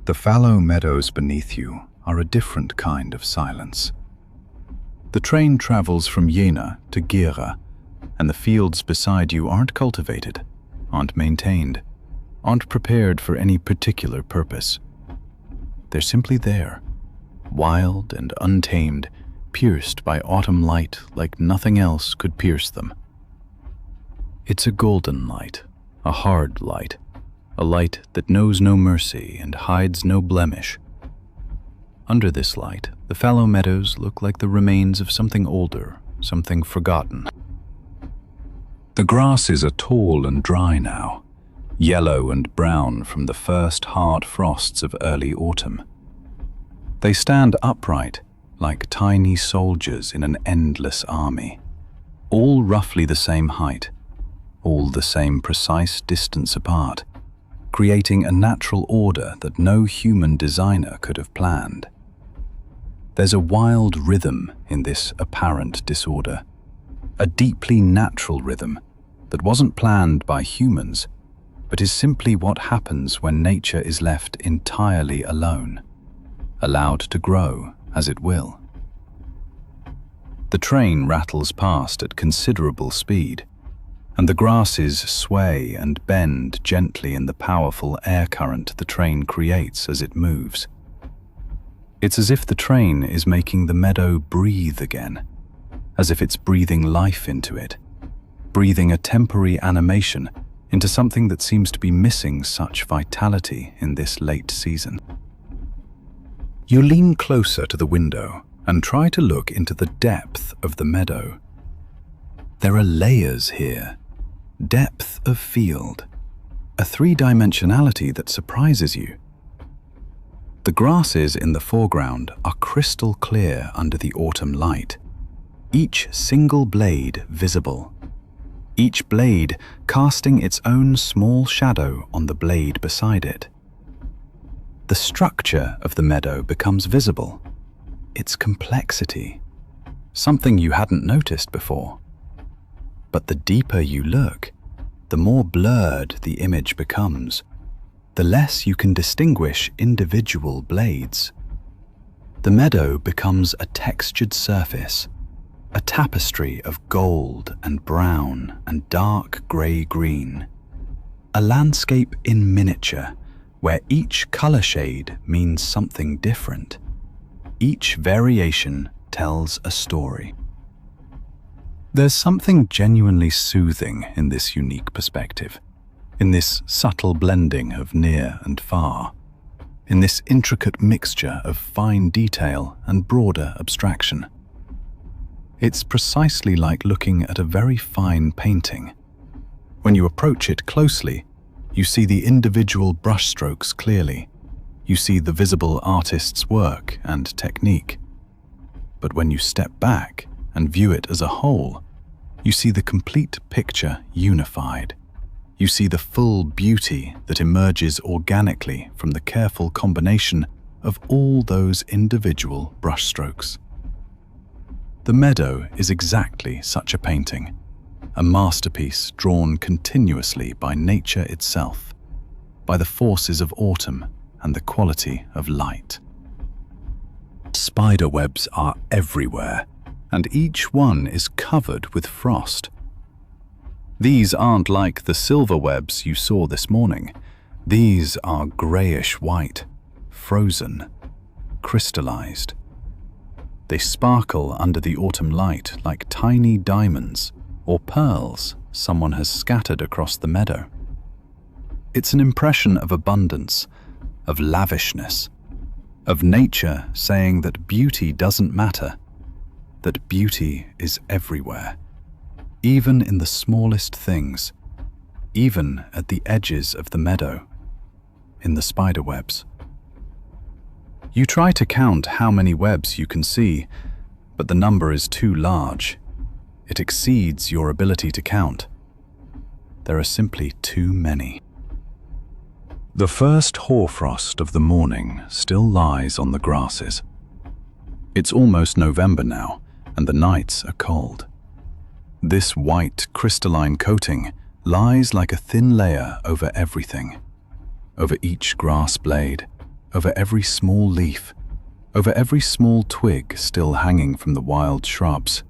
The fallow meadows beneath you are a different kind of silence. The train travels from Jena to Gera, and the fields beside you aren't cultivated, aren't maintained, aren't prepared for any particular purpose. They're simply there, wild and untamed, pierced by autumn light like nothing else could pierce them. It's a golden light, a hard light, a light that knows no mercy and hides no blemish. Under this light, the fallow meadows look like the remains of something older, something forgotten. The grasses are tall and dry now, yellow and brown from the first hard frosts of early autumn. They stand upright, like tiny soldiers in an endless army, all roughly the same height, all the same precise distance apart, creating a natural order that no human designer could have planned. There's a wild rhythm in this apparent disorder, a deeply natural rhythm that wasn't planned by humans, but is simply what happens when nature is left entirely alone, allowed to grow as it will. The train rattles past at considerable speed, and the grasses sway and bend gently in the powerful air current the train creates as it moves. It's as if the train is making the meadow breathe again, as if it's breathing life into it, breathing a temporary animation into something that seems to be missing such vitality in this late season. You lean closer to the window and try to look into the depth of the meadow. There are layers here, depth of field, a three-dimensionality that surprises you. The grasses in the foreground are crystal clear under the autumn light, each single blade visible, each blade casting its own small shadow on the blade beside it. The structure of the meadow becomes visible, its complexity, something you hadn't noticed before. But the deeper you look, the more blurred the image becomes, the less you can distinguish individual blades. The meadow becomes a textured surface, a tapestry of gold and brown and dark grey-green, a landscape in miniature where each color shade means something different. Each variation tells a story. There's something genuinely soothing in this unique perspective, in this subtle blending of near and far, in this intricate mixture of fine detail and broader abstraction. It's precisely like looking at a very fine painting. When you approach it closely, you see the individual brushstrokes clearly. You see the visible artist's work and technique. But when you step back and view it as a whole, you see the complete picture unified. You see the full beauty that emerges organically from the careful combination of all those individual brushstrokes. The meadow is exactly such a painting, a masterpiece drawn continuously by nature itself, by the forces of autumn and the quality of light. Spider webs are everywhere, and each one is covered with frost. These aren't like the silver webs you saw this morning. These are grayish-white, frozen, crystallized. They sparkle under the autumn light like tiny diamonds or pearls someone has scattered across the meadow. It's an impression of abundance, of lavishness, of nature saying that beauty doesn't matter, that beauty is everywhere, even in the smallest things, even at the edges of the meadow, in the spider webs. You try to count how many webs you can see, but the number is too large. It exceeds your ability to count. There are simply too many. The first hoarfrost of the morning still lies on the grasses. It's almost November now, and the nights are cold. This white crystalline coating lies like a thin layer over everything, over each grass blade, over every small leaf, over every small twig still hanging from the wild shrubs.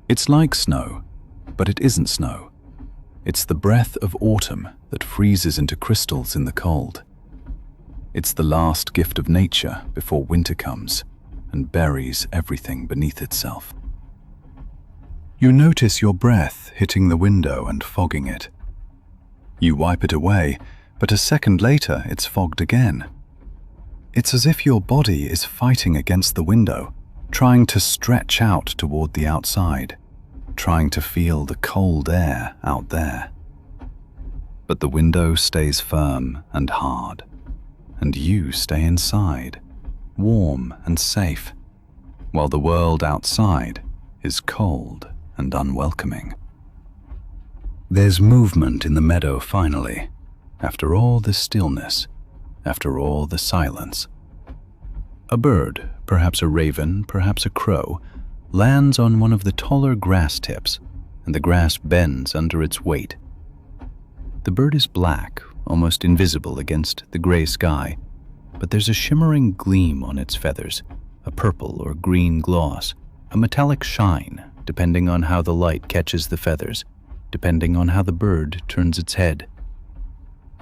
It's like snow, but it isn't snow. It's the breath of autumn that freezes into crystals in the cold. It's the last gift of nature before winter comes and buries everything beneath itself. You notice your breath hitting the window and fogging it. You wipe it away, but a second later it's fogged again. It's as if your body is fighting against the window, trying to stretch out toward the outside, trying to feel the cold air out there. But the window stays firm and hard, and you stay inside, warm and safe, while the world outside is cold and unwelcoming. There's movement in the meadow finally, after all the stillness, after all the silence. A bird, perhaps a raven, perhaps a crow, lands on one of the taller grass tips, and the grass bends under its weight. The bird is black, almost invisible against the gray sky, but there's a shimmering gleam on its feathers, a purple or green gloss, a metallic shine, depending on how the light catches the feathers, depending on how the bird turns its head.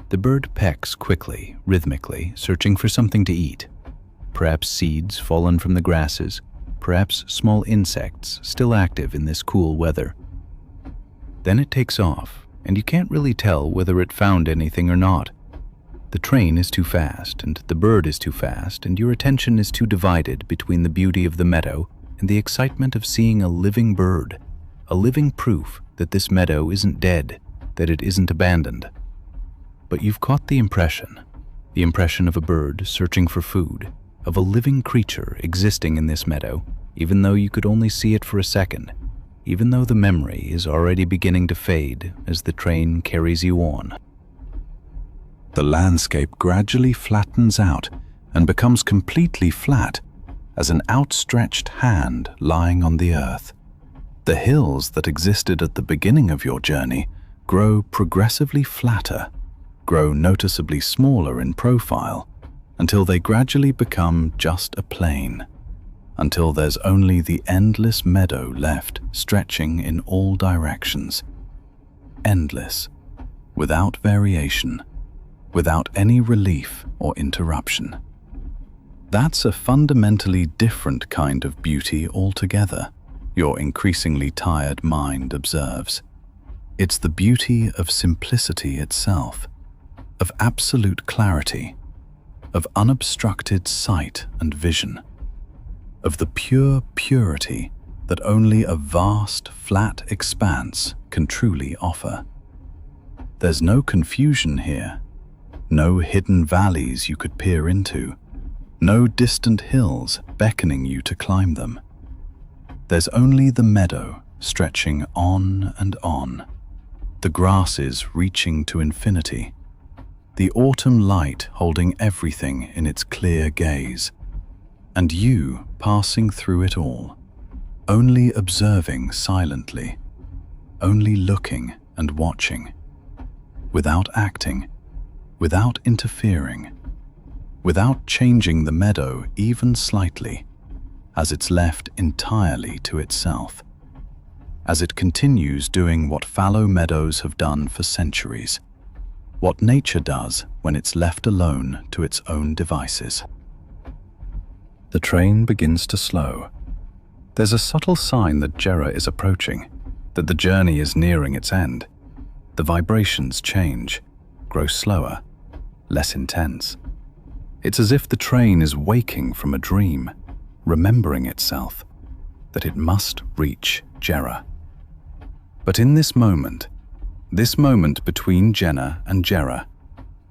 The bird pecks quickly, rhythmically, searching for something to eat. Perhaps seeds fallen from the grasses, perhaps small insects still active in this cool weather. Then it takes off, and you can't really tell whether it found anything or not. The train is too fast, and the bird is too fast, and your attention is too divided between the beauty of the meadow and the excitement of seeing a living bird, a living proof that this meadow isn't dead, that it isn't abandoned. But you've caught the impression of a bird searching for food, of a living creature existing in this meadow, even though you could only see it for a second, even though the memory is already beginning to fade as the train carries you on. The landscape gradually flattens out and becomes completely flat as an outstretched hand lying on the earth. The hills that existed at the beginning of your journey grow progressively flatter, grow noticeably smaller in profile, until they gradually become just a plain, until there's only the endless meadow left stretching in all directions. Endless, without variation, without any relief or interruption. That's a fundamentally different kind of beauty altogether, your increasingly tired mind observes. It's the beauty of simplicity itself, of absolute clarity, of unobstructed sight and vision, of the pure purity that only a vast, flat expanse can truly offer. There's no confusion here, no hidden valleys you could peer into, no distant hills beckoning you to climb them. There's only the meadow stretching on and on, the grasses reaching to infinity, the autumn light holding everything in its clear gaze, and you passing through it all, only observing silently, only looking and watching, without acting, without interfering, without changing the meadow even slightly, as it's left entirely to itself, as it continues doing what fallow meadows have done for centuries, what nature does when it's left alone to its own devices. The train begins to slow. There's a subtle sign that Jera is approaching, that the journey is nearing its end. The vibrations change, grow slower, less intense. It's as if the train is waking from a dream, remembering itself, that it must reach Jera. But in this moment between Jenna and Jera,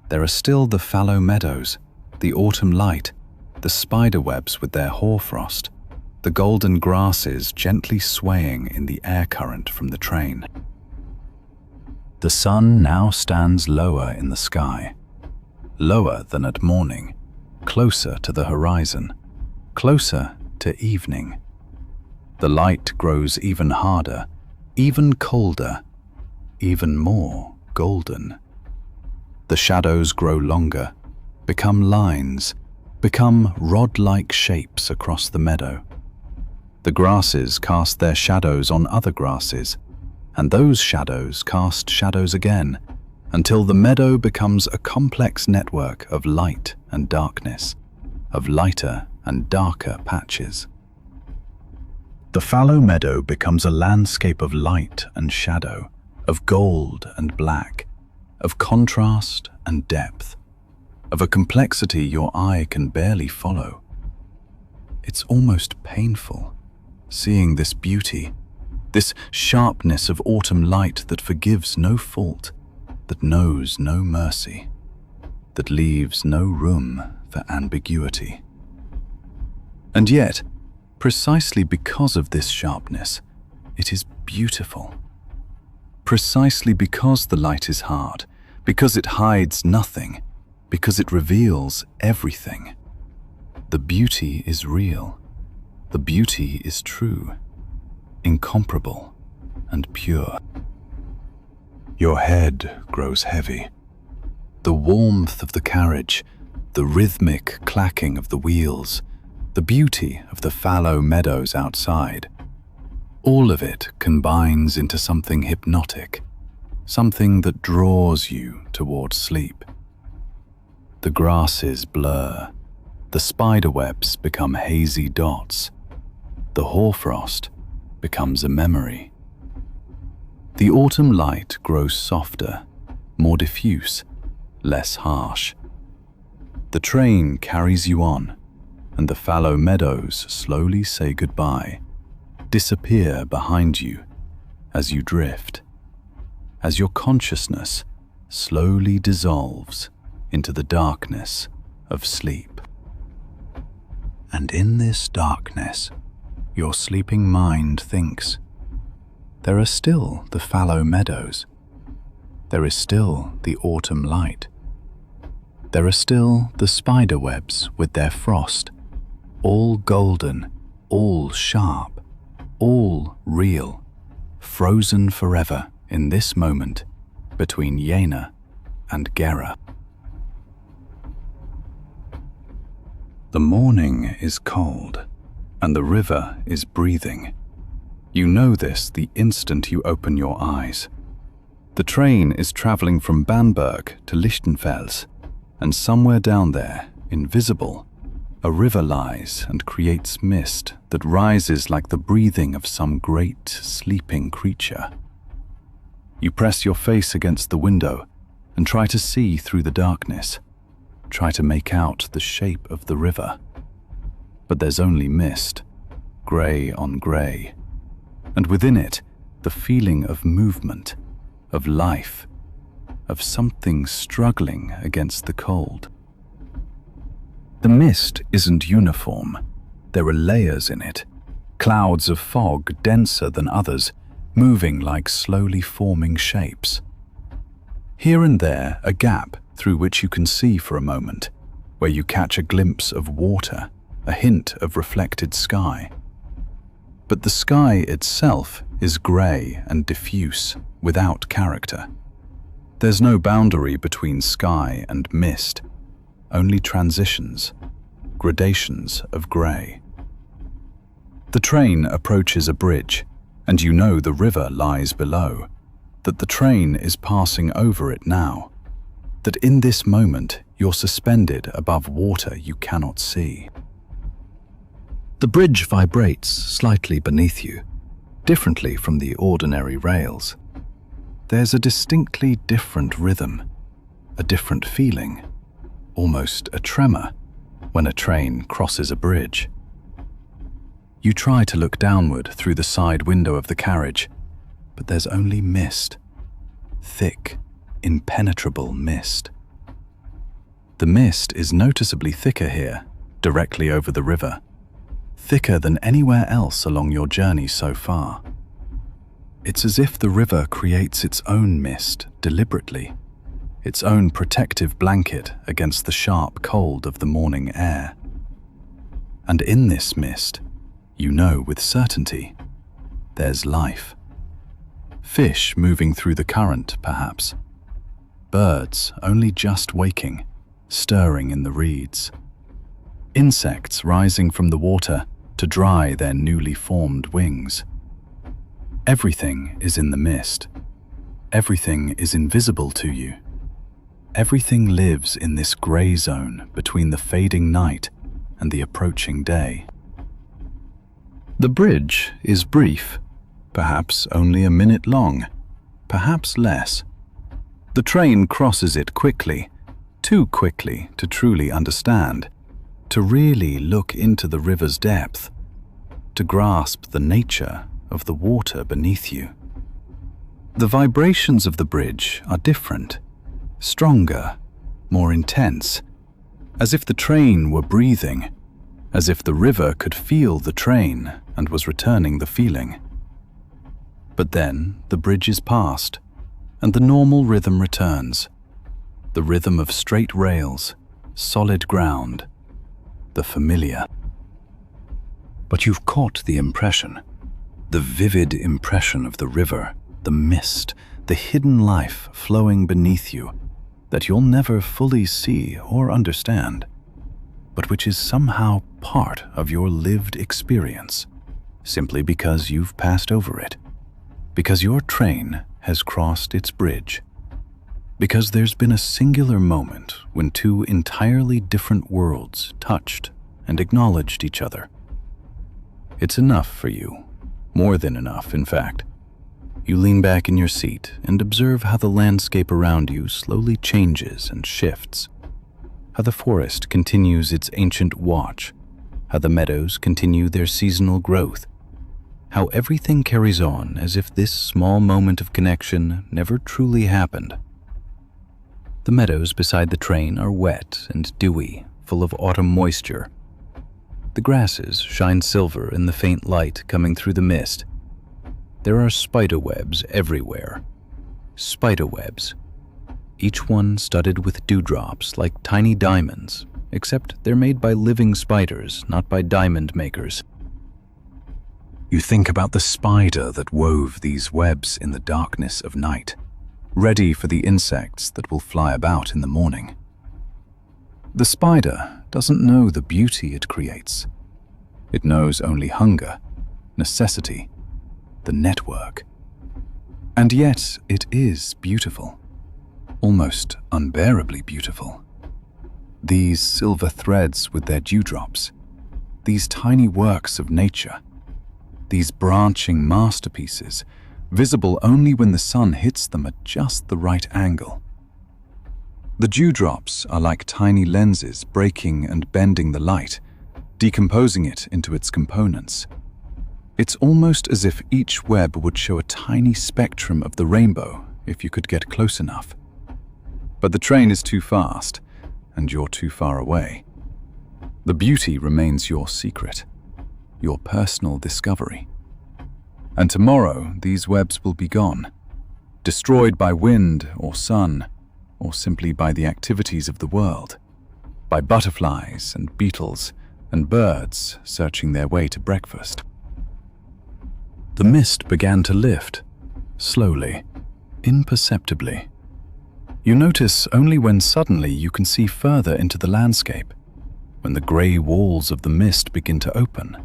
there are still the fallow meadows, the autumn light, the spiderwebs with their hoarfrost, the golden grasses gently swaying in the air current from the train. The sun now stands lower in the sky, lower than at morning, closer to the horizon, closer to evening. The light grows even harder, even colder, even more golden. The shadows grow longer, become lines, become rod-like shapes across the meadow. The grasses cast their shadows on other grasses, and those shadows cast shadows again, until the meadow becomes a complex network of light and darkness, of lighter and darker patches. The fallow meadow becomes a landscape of light and shadow, of gold and black, of contrast and depth, of a complexity your eye can barely follow. It's almost painful, seeing this beauty, this sharpness of autumn light that forgives no fault, that knows no mercy, that leaves no room for ambiguity. And yet, precisely because of this sharpness, it is beautiful. Precisely because the light is hard, because it hides nothing, because it reveals everything. The beauty is real. The beauty is true, incomparable, and pure. Your head grows heavy. The warmth of the carriage, the rhythmic clacking of the wheels, the beauty of the fallow meadows outside, all of it combines into something hypnotic, something that draws you towards sleep. The grasses blur, the spiderwebs become hazy dots, the hoarfrost becomes a memory. The autumn light grows softer, more diffuse, less harsh. The train carries you on, and the fallow meadows slowly say goodbye, disappear behind you as you drift, as your consciousness slowly dissolves into the darkness of sleep. And in this darkness, your sleeping mind thinks, there are still the fallow meadows. There is still the autumn light. There are still the spider webs with their frost, all golden, all sharp, all real, frozen forever in this moment between Jena and Gera. The morning is cold, and the river is breathing. You know this the instant you open your eyes. The train is traveling from Bamberg to Lichtenfels, and somewhere down there, invisible, a river lies and creates mist that rises like the breathing of some great, sleeping creature. You press your face against the window and try to see through the darkness, try to make out the shape of the river. But there's only mist, grey on grey, and within it, the feeling of movement, of life, of something struggling against the cold. The mist isn't uniform. There are layers in it, clouds of fog denser than others, moving like slowly forming shapes. Here and there, a gap through which you can see for a moment, where you catch a glimpse of water, a hint of reflected sky. But the sky itself is grey and diffuse, without character. There's no boundary between sky and mist, only transitions, gradations of grey. The train approaches a bridge, and you know the river lies below, that the train is passing over it now, that in this moment you're suspended above water you cannot see. The bridge vibrates slightly beneath you, differently from the ordinary rails. There's a distinctly different rhythm, a different feeling, almost a tremor, when a train crosses a bridge. You try to look downward through the side window of the carriage, but there's only mist, thick, impenetrable mist. The mist is noticeably thicker here, directly over the river, thicker than anywhere else along your journey so far. It's as if the river creates its own mist deliberately, its own protective blanket against the sharp cold of the morning air. And in this mist, you know with certainty, there's life. Fish moving through the current, perhaps. Birds only just waking, stirring in the reeds. Insects rising from the water to dry their newly formed wings. Everything is in the mist. Everything is invisible to you. Everything lives in this gray zone between the fading night and the approaching day. The bridge is brief, perhaps only a minute long, perhaps less. The train crosses it quickly, too quickly to truly understand, to really look into the river's depth, to grasp the nature of the water beneath you. The vibrations of the bridge are different, stronger, more intense, as if the train were breathing, as if the river could feel the train and was returning the feeling. But then the bridge is passed, and the normal rhythm returns, the rhythm of straight rails, solid ground, the familiar. But you've caught the impression, the vivid impression of the river, the mist, the hidden life flowing beneath you that you'll never fully see or understand, but which is somehow part of your lived experience, simply because you've passed over it, because your train has crossed its bridge, because there's been a singular moment when two entirely different worlds touched and acknowledged each other. It's enough for you, more than enough, in fact. You lean back in your seat and observe how the landscape around you slowly changes and shifts, how the forest continues its ancient watch, how the meadows continue their seasonal growth, how everything carries on as if this small moment of connection never truly happened. The meadows beside the train are wet and dewy, full of autumn moisture. The grasses shine silver in the faint light coming through the mist. There are spiderwebs everywhere. Spiderwebs, each one studded with dewdrops like tiny diamonds, except they're made by living spiders, not by diamond makers. You think about the spider that wove these webs in the darkness of night, ready for the insects that will fly about in the morning. The spider doesn't know the beauty it creates. It knows only hunger, necessity, the network. And yet it is beautiful, almost unbearably beautiful. These silver threads with their dewdrops, these tiny works of nature, these branching masterpieces, visible only when the sun hits them at just the right angle. The dewdrops are like tiny lenses breaking and bending the light, decomposing it into its components. It's almost as if each web would show a tiny spectrum of the rainbow if you could get close enough. But the train is too fast, and you're too far away. The beauty remains your secret, your personal discovery. And tomorrow, these webs will be gone, destroyed by wind or sun, or simply by the activities of the world, by butterflies and beetles and birds searching their way to breakfast. The mist began to lift, slowly, imperceptibly. You notice only when suddenly you can see further into the landscape, when the grey walls of the mist begin to open,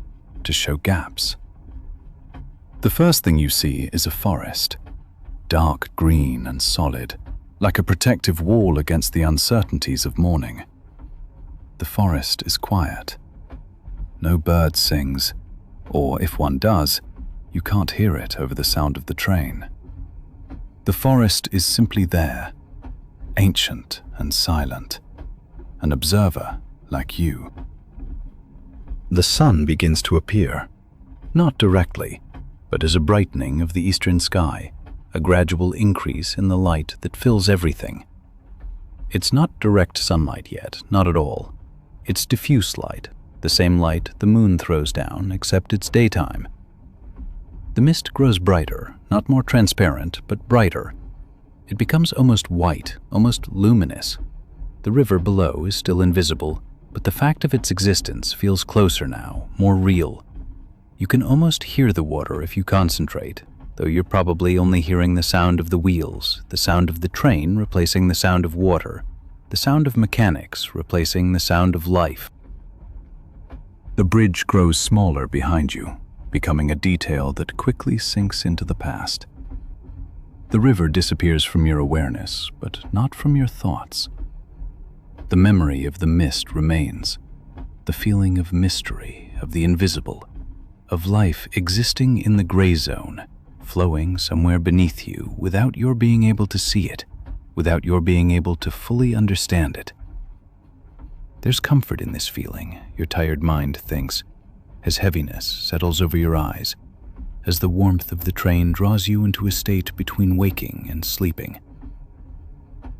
to show gaps. The first thing you see is a forest, dark green and solid, like a protective wall against the uncertainties of morning. The forest is quiet. No bird sings, or if one does, you can't hear it over the sound of the train. The forest is simply there, ancient and silent, an observer like you. The sun begins to appear, not directly, but as a brightening of the eastern sky, a gradual increase in the light that fills everything. It's not direct sunlight yet, not at all. It's diffuse light, the same light the moon throws down, except it's daytime. The mist grows brighter, not more transparent, but brighter. It becomes almost white, almost luminous. The river below is still invisible, but the fact of its existence feels closer now, more real. You can almost hear the water if you concentrate, though you're probably only hearing the sound of the wheels, the sound of the train replacing the sound of water, the sound of mechanics replacing the sound of life. The bridge grows smaller behind you, becoming a detail that quickly sinks into the past. The river disappears from your awareness, but not from your thoughts. The memory of the mist remains, the feeling of mystery, of the invisible, of life existing in the gray zone, flowing somewhere beneath you without your being able to see it, without your being able to fully understand it. There's comfort in this feeling, your tired mind thinks, as heaviness settles over your eyes, as the warmth of the train draws you into a state between waking and sleeping.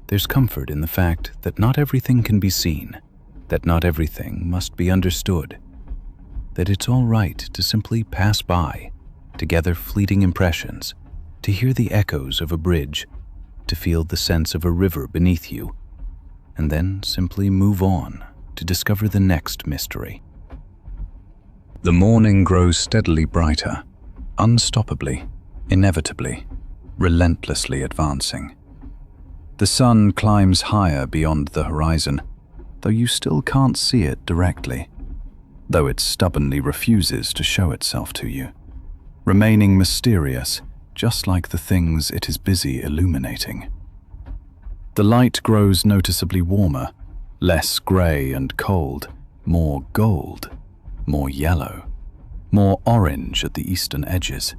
There's comfort in the fact that not everything can be seen, that not everything must be understood, that it's all right to simply pass by, to gather fleeting impressions, to hear the echoes of a bridge, to feel the sense of a river beneath you, and then simply move on to discover the next mystery. The morning grows steadily brighter, unstoppably, inevitably, relentlessly advancing. The sun climbs higher beyond the horizon, though you still can't see it directly, though it stubbornly refuses to show itself to you, remaining mysterious, just like the things it is busy illuminating. The light grows noticeably warmer, less grey and cold, more gold, more yellow, more orange at the eastern edges.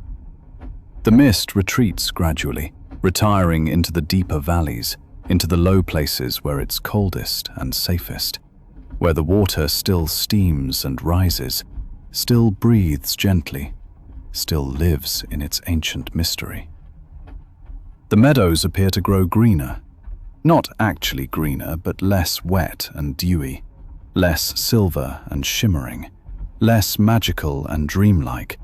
The mist retreats gradually, retiring into the deeper valleys, into the low places where it's coldest and safest, where the water still steams and rises, still breathes gently, still lives in its ancient mystery. The meadows appear to grow greener, not actually greener, but less wet and dewy, less silver and shimmering, less magical and dreamlike,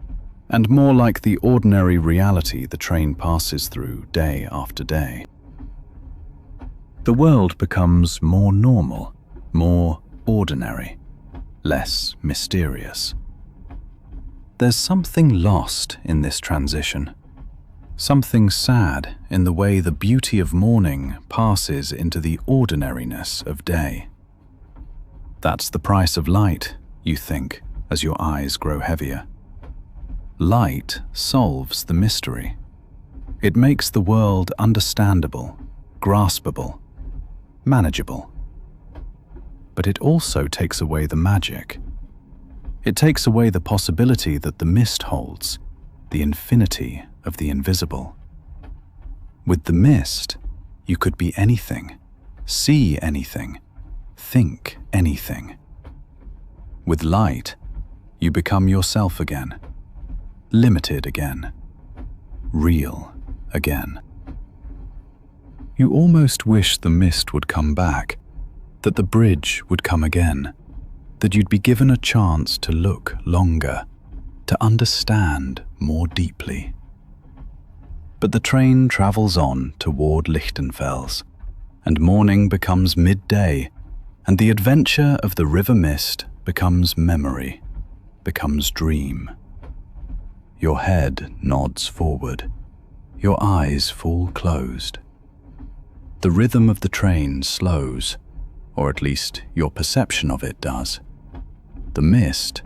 and more like the ordinary reality the train passes through day after day. The world becomes more normal, more ordinary, less mysterious. There's something lost in this transition, something sad in the way the beauty of morning passes into the ordinariness of day. That's the price of light, you think, as your eyes grow heavier. Light solves the mystery. It makes the world understandable, graspable, manageable. But it also takes away the magic. It takes away the possibility that the mist holds, the infinity of the invisible. With the mist, you could be anything, see anything, think anything. With light, you become yourself again, limited again, real again. You almost wish the mist would come back, that the bridge would come again, that you'd be given a chance to look longer, to understand more deeply. But the train travels on toward Lichtenfels, and morning becomes midday, and the adventure of the river mist becomes memory, becomes dream. Your head nods forward, your eyes fall closed. The rhythm of the train slows, or at least your perception of it does. The mist,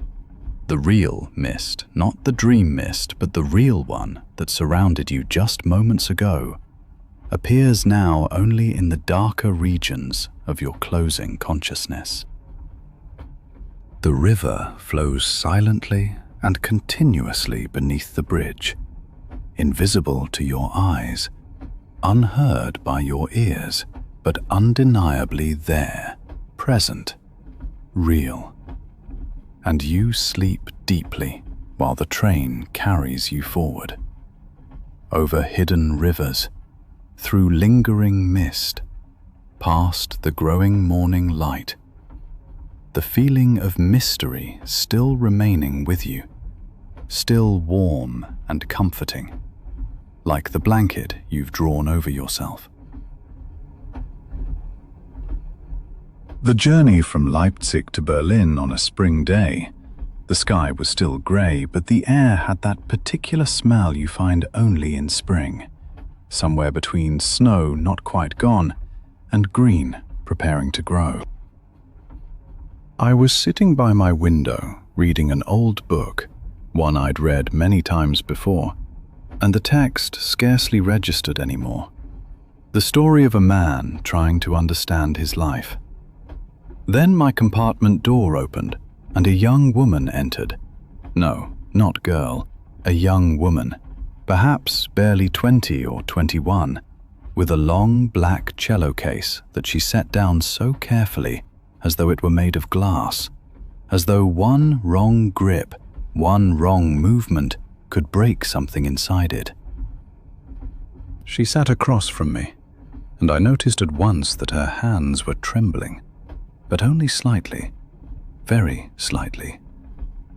the real mist, not the dream mist, but the real one that surrounded you just moments ago, appears now only in the darker regions of your closing consciousness. The river flows silently and continuously beneath the bridge, invisible to your eyes, unheard by your ears, but undeniably there, present, real. And you sleep deeply while the train carries you forward. Over hidden rivers, through lingering mist, past the growing morning light, the feeling of mystery still remaining with you, still warm and comforting, like the blanket you've drawn over yourself. The journey from Leipzig to Berlin on a spring day. The sky was still grey, but the air had that particular smell you find only in spring, somewhere between snow not quite gone and green preparing to grow. I was sitting by my window, reading an old book, one I'd read many times before, and the text scarcely registered anymore. The story of a man trying to understand his life. Then my compartment door opened, and a young woman entered. No, not girl, a young woman, perhaps barely 20 or 21, with a long black cello case that she set down so carefully, as though it were made of glass, as though one wrong grip, one wrong movement could break something inside it. She sat across from me, and I noticed at once that her hands were trembling, but only slightly, very slightly,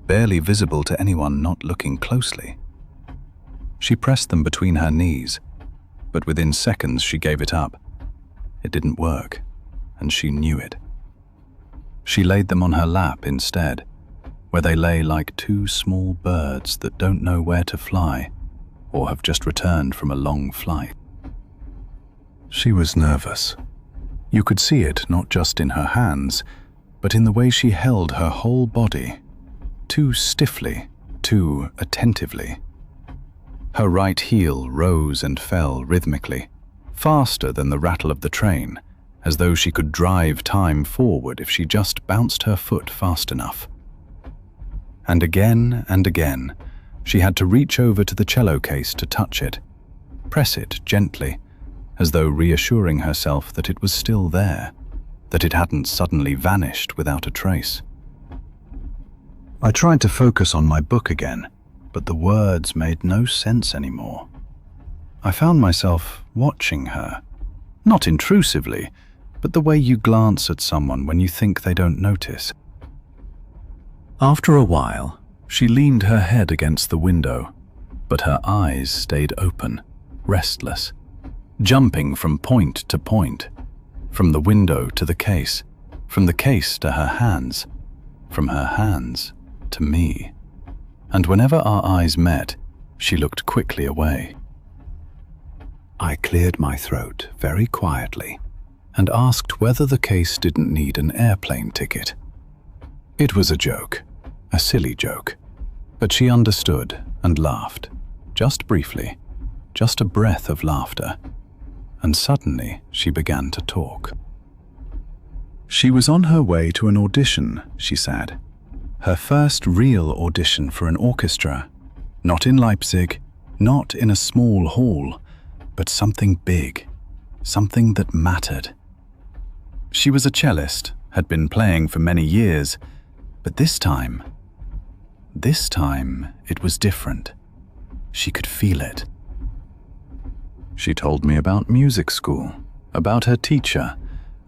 barely visible to anyone not looking closely. She pressed them between her knees, but within seconds she gave it up. It didn't work, and she knew it. She laid them on her lap instead, where they lay like two small birds that don't know where to fly or have just returned from a long flight. She was nervous. You could see it not just in her hands, but in the way she held her whole body, too stiffly, too attentively. Her right heel rose and fell rhythmically, faster than the rattle of the train, as though she could drive time forward if she just bounced her foot fast enough. And again, she had to reach over to the cello case to touch it, press it gently, as though reassuring herself that it was still there, that it hadn't suddenly vanished without a trace. I tried to focus on my book again, but the words made no sense anymore. I found myself watching her, not intrusively, but the way you glance at someone when you think they don't notice. After a while, she leaned her head against the window, but her eyes stayed open, restless, jumping from point to point, from the window to the case, from the case to her hands, from her hands to me. And whenever our eyes met, she looked quickly away. I cleared my throat very quietly and asked whether the case didn't need an airplane ticket. It was a joke, a silly joke, but she understood and laughed, just briefly, just a breath of laughter, and suddenly she began to talk. She was on her way to an audition, she said, her first real audition for an orchestra, not in Leipzig, not in a small hall, but something big, something that mattered. She was a cellist, had been playing for many years, but this time it was different. She could feel it. She told me about music school, about her teacher,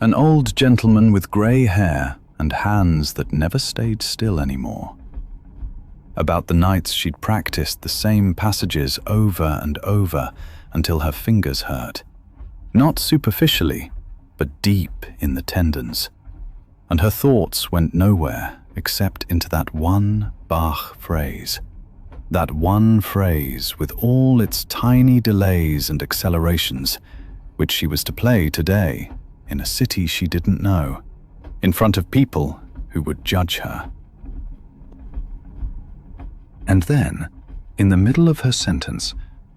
an old gentleman with grey hair and hands that never stayed still anymore. About the nights she'd practiced the same passages over and over until her fingers hurt, not superficially, but deep in the tendons. And her thoughts went nowhere except into that one Bach phrase. That one phrase with all its tiny delays and accelerations, which she was to play today in a city she didn't know, in front of people who would judge her. And then, in the middle of her sentence,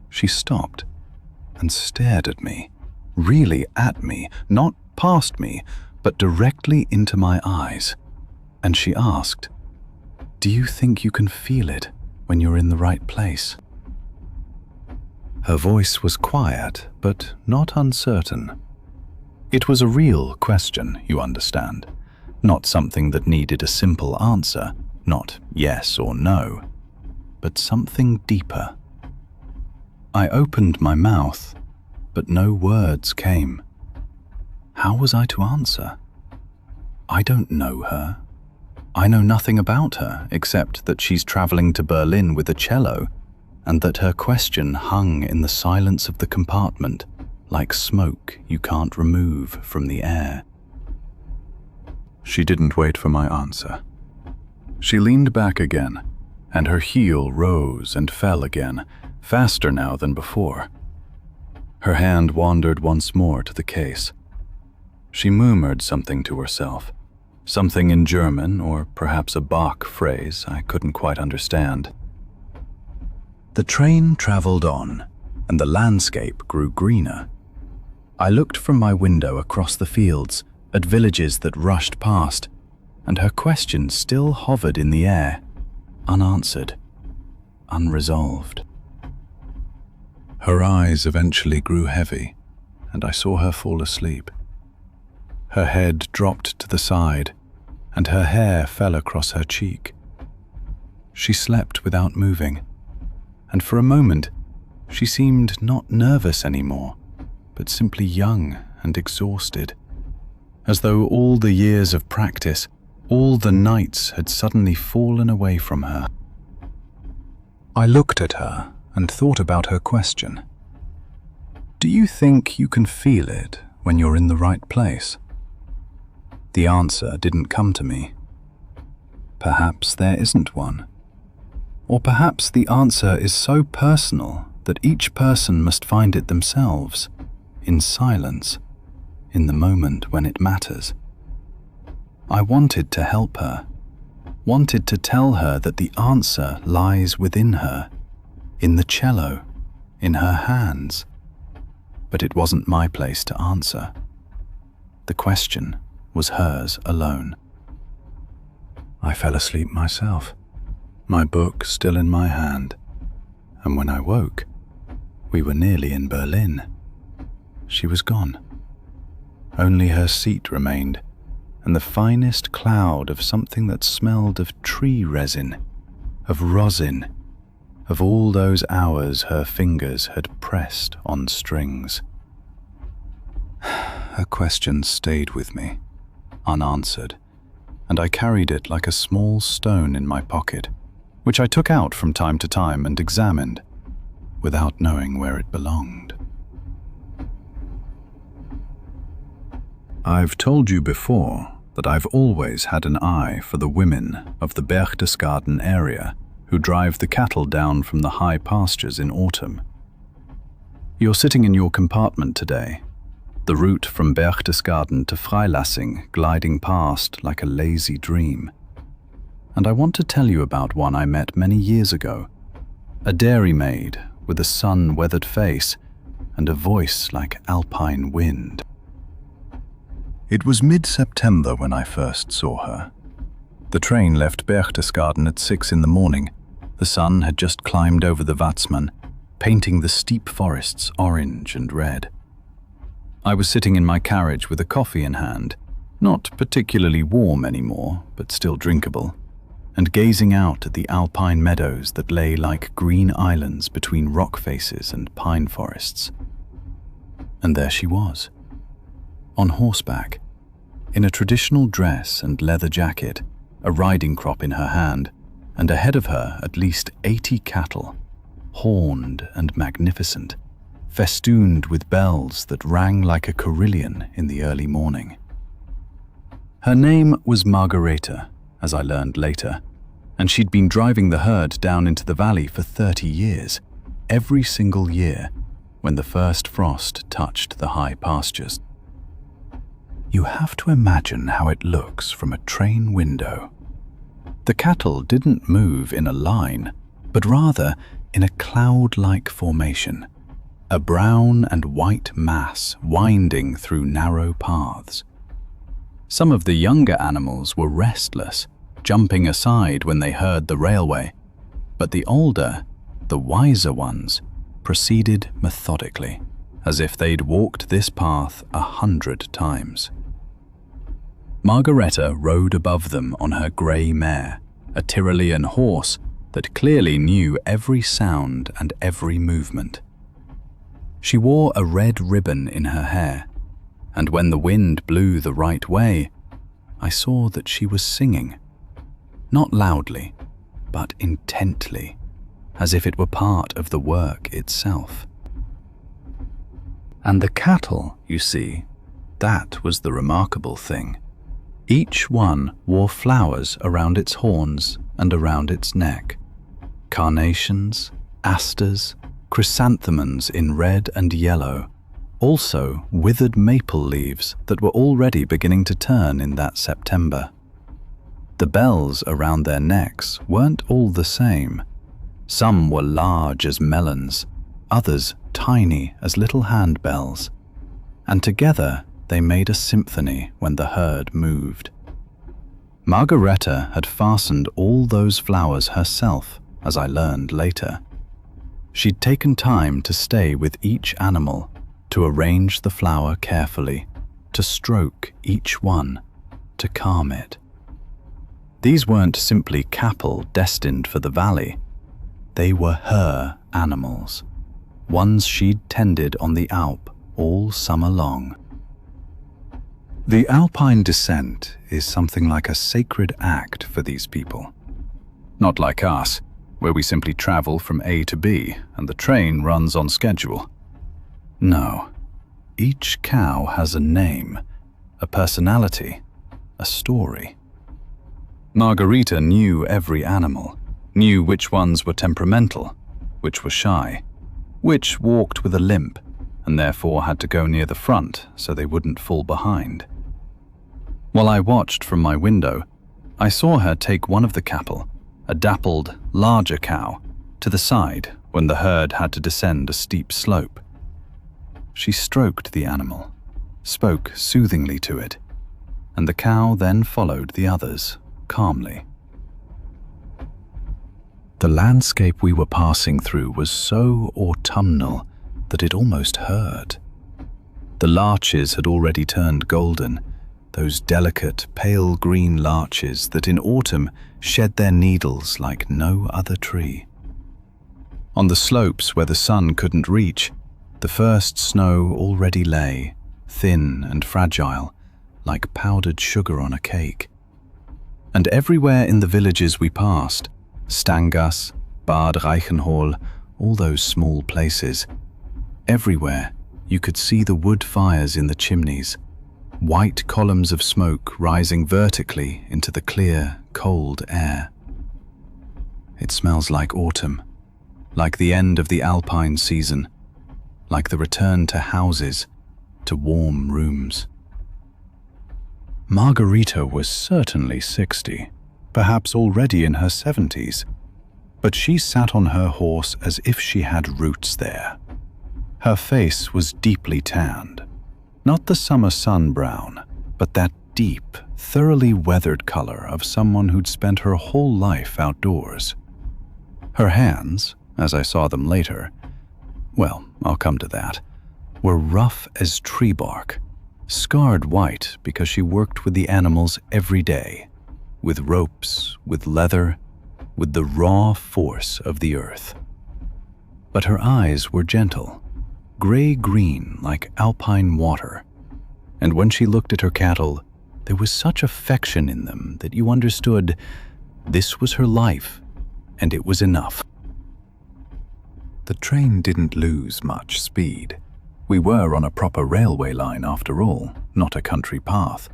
she stopped and stared at me, really at me, not past me, but directly into my eyes. And she asked, "Do you think you can feel it when you're in the right place?" Her voice was quiet, but not uncertain. It was a real question, you understand, not something that needed a simple answer, not yes or no, but something deeper. I opened my mouth, but no words came. How was I to answer? I don't know her. I know nothing about her except that she's traveling to Berlin with a cello, and that her question hung in the silence of the compartment, like smoke you can't remove from the air. She didn't wait for my answer. She leaned back again, and her heel rose and fell again, faster now than before. Her hand wandered once more to the case. She murmured something to herself, something in German or perhaps a Bach phrase I couldn't quite understand. The train traveled on, and the landscape grew greener. I looked from my window across the fields at villages that rushed past, and her question still hovered in the air, unanswered, unresolved. Her eyes eventually grew heavy, and I saw her fall asleep. Her head dropped to the side, and her hair fell across her cheek. She slept without moving, and for a moment she seemed not nervous anymore, but simply young and exhausted, as though all the years of practice, all the nights had suddenly fallen away from her. I looked at her and thought about her question. Do you think you can feel it when you're in the right place? The answer didn't come to me. Perhaps there isn't one. Or perhaps the answer is so personal that each person must find it themselves, in silence, in the moment when it matters. I wanted to help her, wanted to tell her that the answer lies within her, in the cello, in her hands. But it wasn't my place to answer. The question was hers alone. I fell asleep myself, my book still in my hand, and when I woke, we were nearly in Berlin. She was gone. Only her seat remained, and the finest cloud of something that smelled of tree resin, of rosin, of all those hours her fingers had pressed on strings. Her question stayed with me, unanswered, and I carried it like a small stone in my pocket, which I took out from time to time and examined, without knowing where it belonged. I've told you before that I've always had an eye for the women of the Berchtesgaden area who drive the cattle down from the high pastures in autumn. You're sitting in your compartment today, the route from Berchtesgaden to Freilassing gliding past like a lazy dream. And I want to tell you about one I met many years ago, a dairymaid with a sun-weathered face and a voice like alpine wind. It was mid-September when I first saw her. The train left Berchtesgaden at 6 in the morning. The sun had just climbed over the Watzmann, painting the steep forests orange and red. I was sitting in my carriage with a coffee in hand, not particularly warm anymore, but still drinkable, and gazing out at the alpine meadows that lay like green islands between rock faces and pine forests. And there she was, on horseback, in a traditional dress and leather jacket, a riding crop in her hand, and ahead of her at least 80 cattle, horned and magnificent, festooned with bells that rang like a carillon in the early morning. Her name was Margareta, as I learned later, and she'd been driving the herd down into the valley for 30 years, every single year, when the first frost touched the high pastures. You have to imagine how it looks from a train window. The cattle didn't move in a line, but rather in a cloud-like formation, a brown and white mass winding through narrow paths. Some of the younger animals were restless, jumping aside when they heard the railway, but the older, the wiser ones, proceeded methodically, as if they'd walked this path 100 times. Margareta rode above them on her grey mare, a Tyrolean horse that clearly knew every sound and every movement. She wore a red ribbon in her hair, and when the wind blew the right way, I saw that she was singing, not loudly, but intently, as if it were part of the work itself. And the cattle, you see, that was the remarkable thing. Each one wore flowers around its horns and around its neck. Carnations, asters, chrysanthemums in red and yellow, Also withered maple leaves that were already beginning to turn in that September. The bells around their necks weren't all the same. Some were large as melons, others tiny as little handbells, and together they made a symphony when the herd moved. Margareta had fastened all those flowers herself, as I learned later. She'd taken time to stay with each animal, to arrange the flower carefully, to stroke each one, to calm it. These weren't simply cattle destined for the valley. They were her animals, ones she'd tended on the Alp all summer long. The Alpine descent is something like a sacred act for these people. Not like us, where we simply travel from A to B and the train runs on schedule. No, each cow has a name, a personality, a story. Margareta knew every animal, knew which ones were temperamental, which were shy, which walked with a limp and therefore had to go near the front so they wouldn't fall behind. While I watched from my window, I saw her take one of the cattle, a dappled, larger cow, to the side when the herd had to descend a steep slope. She stroked the animal, spoke soothingly to it, and the cow then followed the others, calmly. The landscape we were passing through was so autumnal that it almost hurt. The larches had already turned golden, those delicate, pale green larches that in autumn shed their needles like no other tree. On the slopes where the sun couldn't reach, the first snow already lay, thin and fragile, like powdered sugar on a cake. And everywhere in the villages we passed, Stangas, Bad Reichenhall, all those small places, everywhere you could see the wood fires in the chimneys, white columns of smoke rising vertically into the clear, cold air. It smells like autumn, like the end of the alpine season, like the return to houses, to warm rooms. Margareta was certainly 60, perhaps already in her 70s, but she sat on her horse as if she had roots there. Her face was deeply tanned, not the summer sun brown, but that deep, thoroughly weathered color of someone who'd spent her whole life outdoors. Her hands, as I saw them later, well, I'll come to that, were rough as tree bark, scarred white because she worked with the animals every day, with ropes, with leather, with the raw force of the earth. But her eyes were gentle, gray-green like alpine water, and when she looked at her cattle, there was such affection in them that you understood this was her life, and it was enough. The train didn't lose much speed. We were on a proper railway line after all, not a country path.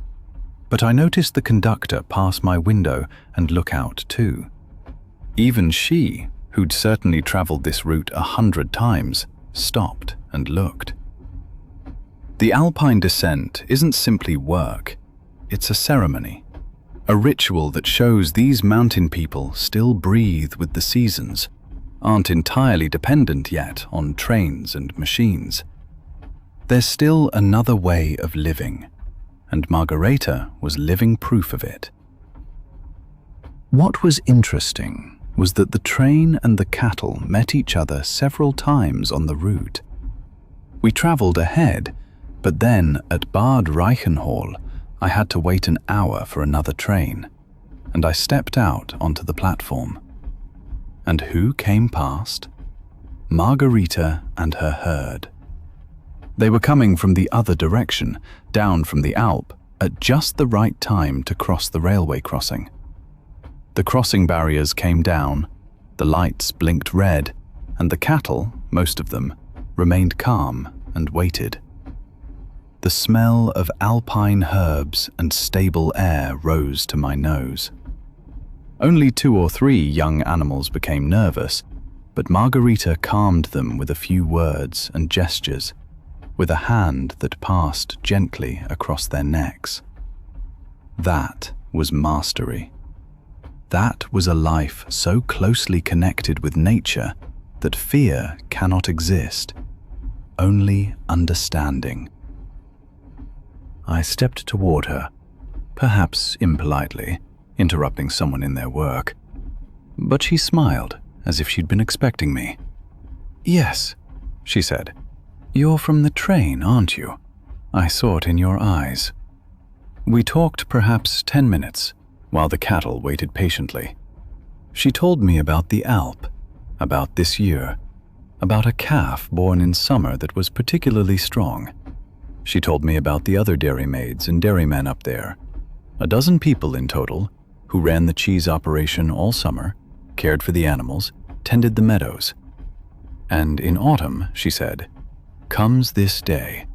But I noticed the conductor pass my window and look out too. Even she, who'd certainly traveled this route 100 times, stopped and looked. The alpine descent isn't simply work, it's a ceremony, a ritual that shows these mountain people still breathe with the seasons, aren't entirely dependent yet on trains and machines. There's still another way of living, and Margareta was living proof of it. What was interesting was that the train and the cattle met each other several times on the route. We traveled ahead, but then at Bad Reichenhall, I had to wait an hour for another train, and I stepped out onto the platform. And who came past? Margareta and her herd. They were coming from the other direction, down from the Alp, at just the right time to cross the railway crossing. The crossing barriers came down, the lights blinked red, and the cattle, most of them, remained calm and waited. The smell of alpine herbs and stable air rose to my nose. Only 2 or 3 young animals became nervous, but Margareta calmed them with a few words and gestures, with a hand that passed gently across their necks. That was mastery. That was a life so closely connected with nature that fear cannot exist, only understanding. I stepped toward her, perhaps impolitely, interrupting someone in their work. But she smiled, as if she'd been expecting me. "Yes," she said. "You're from the train, aren't you? I saw it in your eyes." We talked perhaps 10 minutes, while the cattle waited patiently. She told me about the Alp, about this year, about a calf born in summer that was particularly strong. She told me about the other dairymaids and dairymen up there, a dozen people in total, who ran the cheese operation all summer, cared for the animals, tended the meadows. And in autumn, she said, comes this day,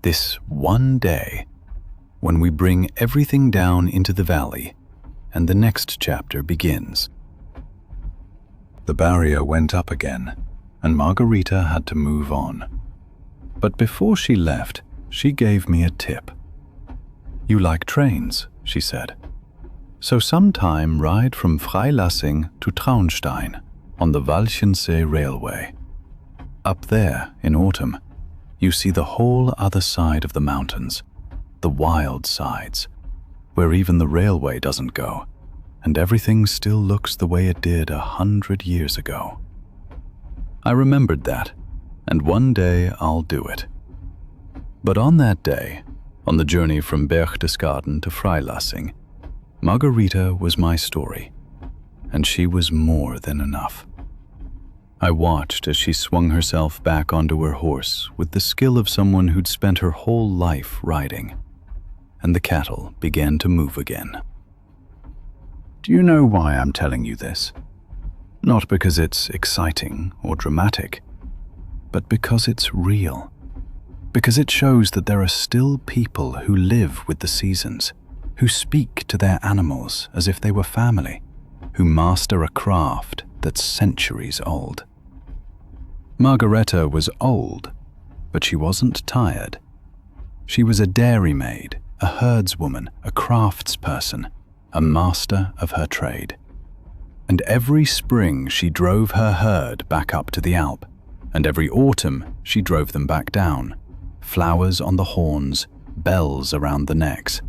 this one day, when we bring everything down into the valley, and the next chapter begins. The barrier went up again, and Margarita had to move on. But before she left, she gave me a tip. "You like trains," she said. "So sometime ride from Freilassing to Traunstein on the Walchensee Railway. Up there, in autumn, you see the whole other side of the mountains, the wild sides, where even the railway doesn't go, and everything still looks the way it did 100 years ago." I remembered that, and one day I'll do it. But on that day, on the journey from Berchtesgaden to Freilassing, Margarita was my story, and she was more than enough. I watched as she swung herself back onto her horse with the skill of someone who'd spent her whole life riding, and the cattle began to move again. Do you know why I'm telling you this? Not because it's exciting or dramatic, but because it's real. Because it shows that there are still people who live with the seasons, who speak to their animals as if they were family, who master a craft that's centuries old. Margareta was old, but she wasn't tired. She was a dairymaid, a herdswoman, a craftsperson, a master of her trade. And every spring she drove her herd back up to the Alp, and every autumn she drove them back down, flowers on the horns, bells around the necks,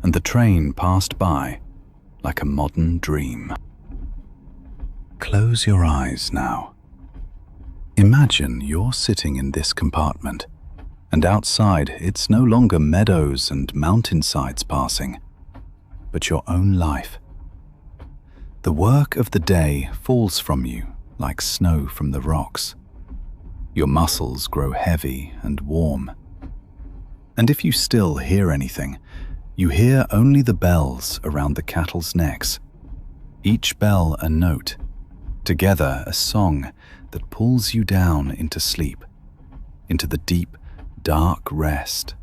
and the train passed by like a modern dream. Close your eyes now. Imagine you're sitting in this compartment, and outside it's no longer meadows and mountainsides passing, but your own life. The work of the day falls from you like snow from the rocks. Your muscles grow heavy and warm. And if you still hear anything, you hear only the bells around the cattle's necks. Each bell a note, together a song that pulls you down into sleep, into the deep, dark rest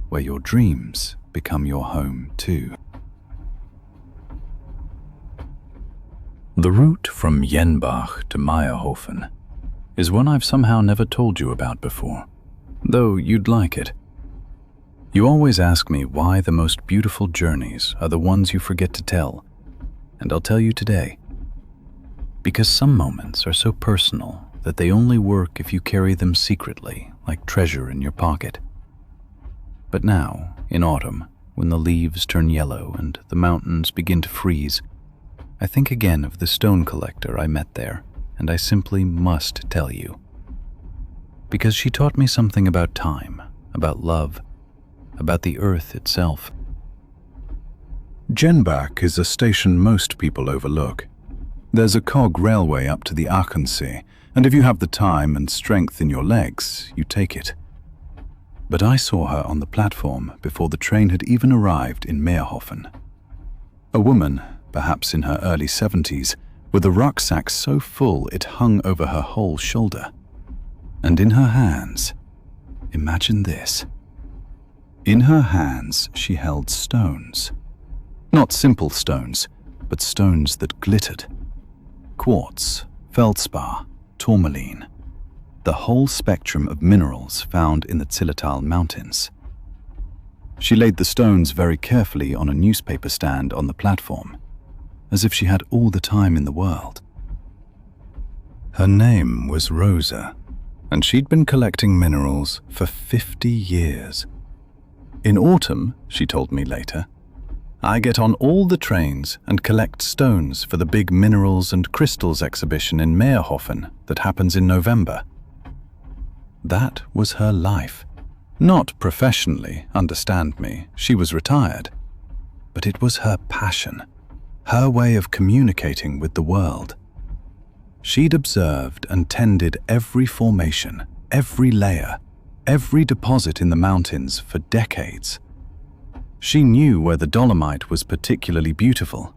where your dreams become your home too. The route from Jenbach to Meierhofen is one I've somehow never told you about before, though you'd like it. You always ask me why the most beautiful journeys are the ones you forget to tell, and I'll tell you today. Because some moments are so personal that they only work if you carry them secretly, like treasure in your pocket. But now, in autumn, when the leaves turn yellow and the mountains begin to freeze, I think again of the stone collector I met there, and I simply must tell you. Because she taught me something about time, about love, about the earth itself. Jenbach is a station most people overlook. There's a cog railway up to the Aachensee, and if you have the time and strength in your legs, you take it. But I saw her on the platform before the train had even arrived in Meierhofen. A woman, perhaps in her early 70s, with a rucksack so full it hung over her whole shoulder. And in her hands, imagine this. In her hands she held stones. Not simple stones, but stones that glittered. Quartz, feldspar, tourmaline. the whole spectrum of minerals found in the Zillertal Mountains. She laid the stones very carefully on a newspaper stand on the platform, as if she had all the time in the world. Her name was Rosa, and she'd been collecting minerals for 50 years. In autumn, she told me later, I get on all the trains and collect stones for the big Minerals and Crystals exhibition in Meerhofen that happens in November. That was her life. Not professionally, understand me, she was retired. But it was her passion, her way of communicating with the world. She'd observed and tended every formation, every layer, every deposit in the mountains for decades. She knew where the dolomite was particularly beautiful,